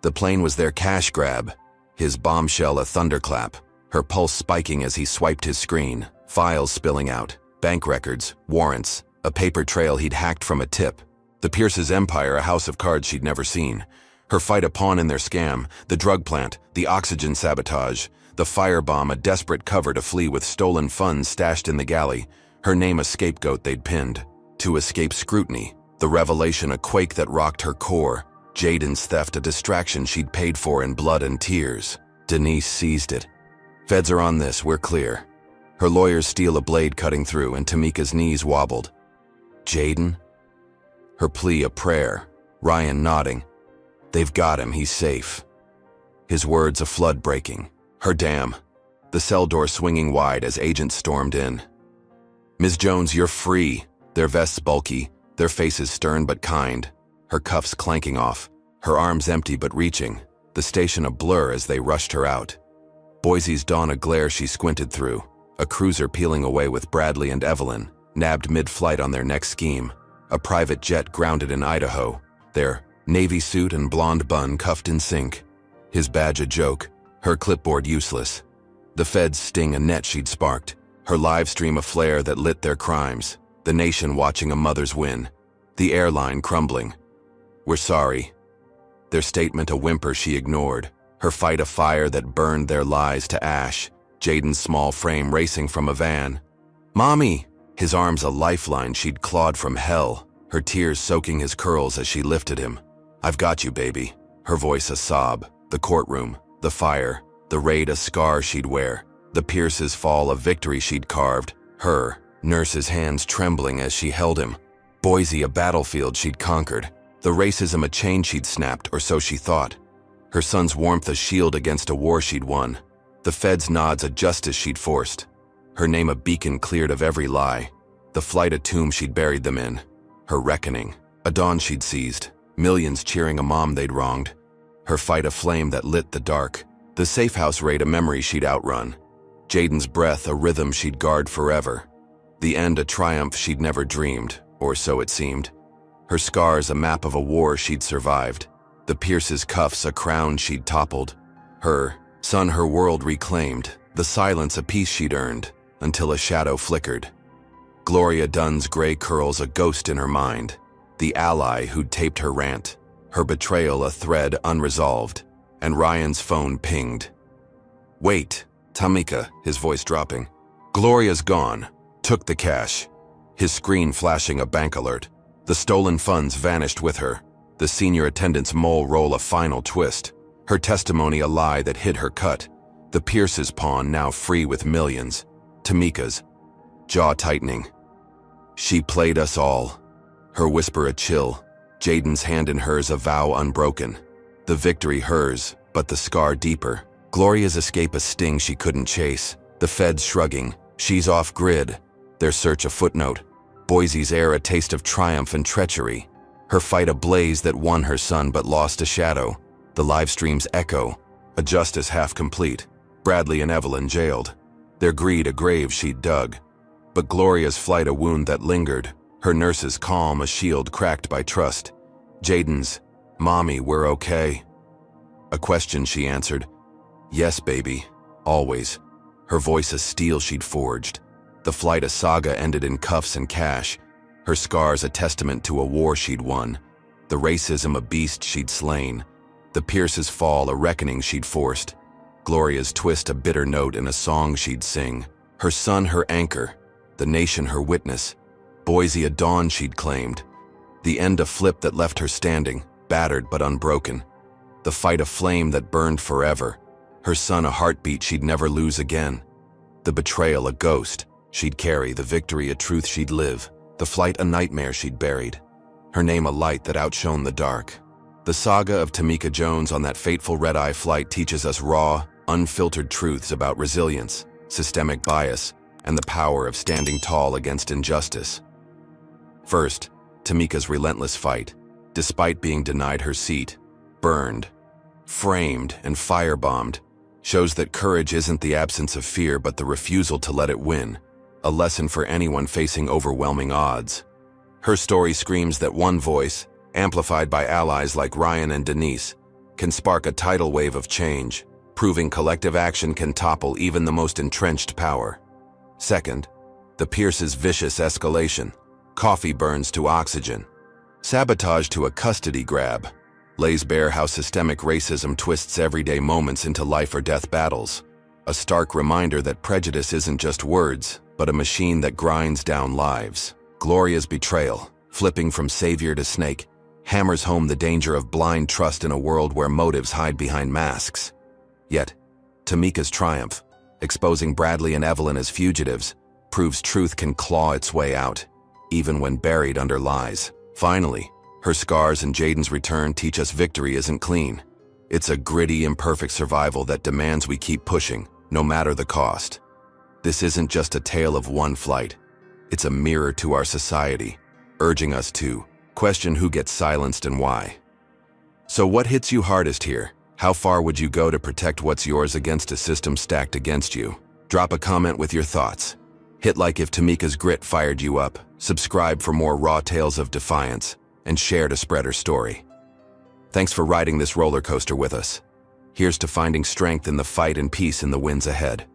Speaker 1: The plane was their cash grab." His bombshell a thunderclap, her pulse spiking as he swiped his screen, files spilling out, bank records, warrants, a paper trail he'd hacked from a tip. The Pierce's empire, a house of cards she'd never seen. Her fight a pawn in their scam, the drug plant, the oxygen sabotage, the firebomb a desperate cover to flee with stolen funds stashed in the galley, her name a scapegoat they'd pinned. To escape scrutiny, the revelation a quake that rocked her core, Jaden's theft a distraction she'd paid for in blood and tears. Denise seized it. "Feds are on this, we're clear." Her lawyers steal a blade cutting through and Tamika's knees wobbled. "Jaden?" Her plea a prayer, Ryan nodding. "They've got him, he's safe." His words a flood breaking. Her damn. The cell door swinging wide as agents stormed in. "Ms. Jones, you're free." Their vests bulky, their faces stern but kind. Her cuffs clanking off, her arms empty but reaching. The station a blur as they rushed her out. Boise's dawn a glare she squinted through. A cruiser peeling away with Bradley and Evelyn, nabbed mid-flight on their next scheme. A private jet grounded in Idaho, their navy suit and blonde bun cuffed in sync. His badge a joke, her clipboard useless. The feds sting a net she'd sparked, her live stream a flare that lit their crimes. The nation watching a mother's win. The airline crumbling. "We're sorry." Their statement a whimper she ignored, her fight a fire that burned their lies to ash. Jaden's small frame racing from a van. "Mommy!" His arms a lifeline she'd clawed from hell, her tears soaking his curls as she lifted him. "I've got you, baby." Her voice a sob, the courtroom, the fire, the raid a scar she'd wear, the Pierce's fall a victory she'd carved, her, nurse's hands trembling as she held him. Boise a battlefield she'd conquered, the racism a chain she'd snapped, or so she thought. Her son's warmth a shield against a war she'd won, the feds' nods a justice she'd forced. Her name a beacon cleared of every lie, the flight a tomb she'd buried them in. Her reckoning, a dawn she'd seized, millions cheering a mom they'd wronged. Her fight a flame that lit the dark, the safe house raid a memory she'd outrun. Jaden's breath a rhythm she'd guard forever. The end a triumph she'd never dreamed, or so it seemed. Her scars a map of a war she'd survived. The Pierce's cuffs a crown she'd toppled. Her son her world reclaimed, the silence a peace she'd earned, until a shadow flickered. Gloria Dunn's gray curls a ghost in her mind, the ally who'd taped her rant. Her betrayal a thread unresolved, and Ryan's phone pinged. "Wait, Tamika," his voice dropping. "Gloria's gone. Took the cash." His screen flashing a bank alert. The stolen funds vanished with her. The senior attendant's mole roll a final twist. Her testimony a lie that hid her cut. The Pierce's pawn now free with millions. Tamika's jaw tightening. "She played us all." Her whisper a chill. Jaden's hand in hers a vow unbroken. The victory hers, but the scar deeper. Gloria's escape a sting she couldn't chase. The feds shrugging. She's off grid. Their search a footnote. Boise's air a taste of triumph and treachery. Her fight a blaze that won her son but lost a shadow. The live stream's echo. A justice half complete. Bradley and Evelyn jailed. Their greed a grave she'd dug. But Gloria's flight a wound that lingered. Her nurse's calm a shield cracked by trust. Jaden's, "Mommy, we're okay." A question she answered. "Yes, baby. Always." Her voice a steel she'd forged. The flight a saga ended in cuffs and cash. Her scars a testament to a war she'd won. The racism a beast she'd slain. The Pierce's fall a reckoning she'd forced. Gloria's twist a bitter note in a song she'd sing. Her son her anchor. The nation her witness. Boise a dawn she'd claimed. The end a flip that left her standing, battered but unbroken. The fight a flame that burned forever. Her son a heartbeat she'd never lose again. The betrayal a ghost she'd carry, the victory a truth she'd live, the flight a nightmare she'd buried. Her name a light that outshone the dark. The saga of Tamika Jones on that fateful red-eye flight teaches us raw, unfiltered truths about resilience, systemic bias, and the power of standing tall against injustice. First, Tamika's relentless fight, despite being denied her seat, burned, framed, and firebombed, shows that courage isn't the absence of fear but the refusal to let it win, a lesson for anyone facing overwhelming odds. Her story screams that one voice, amplified by allies like Ryan and Denise, can spark a tidal wave of change, proving collective action can topple even the most entrenched power. Second, the Pierce's vicious escalation. Coffee burns to oxygen. Sabotage to a custody grab. Lays bare how systemic racism twists everyday moments into life-or-death battles. A stark reminder that prejudice isn't just words, but a machine that grinds down lives. Gloria's betrayal, flipping from savior to snake, hammers home the danger of blind trust in a world where motives hide behind masks. Yet, Tamika's triumph, exposing Bradley and Evelyn as fugitives, proves truth can claw its way out, even when buried under lies. Finally, her scars and Jaden's return teach us victory isn't clean. It's a gritty, imperfect survival that demands we keep pushing, no matter the cost. This isn't just a tale of one flight. It's a mirror to our society, urging us to question who gets silenced and why. So what hits you hardest here? How far would you go to protect what's yours against a system stacked against you? Drop a comment with your thoughts. Hit like if Tamika's grit fired you up, subscribe for more raw tales of defiance, and share to spread her story. Thanks for riding this roller coaster with us. Here's to finding strength in the fight and peace in the winds ahead.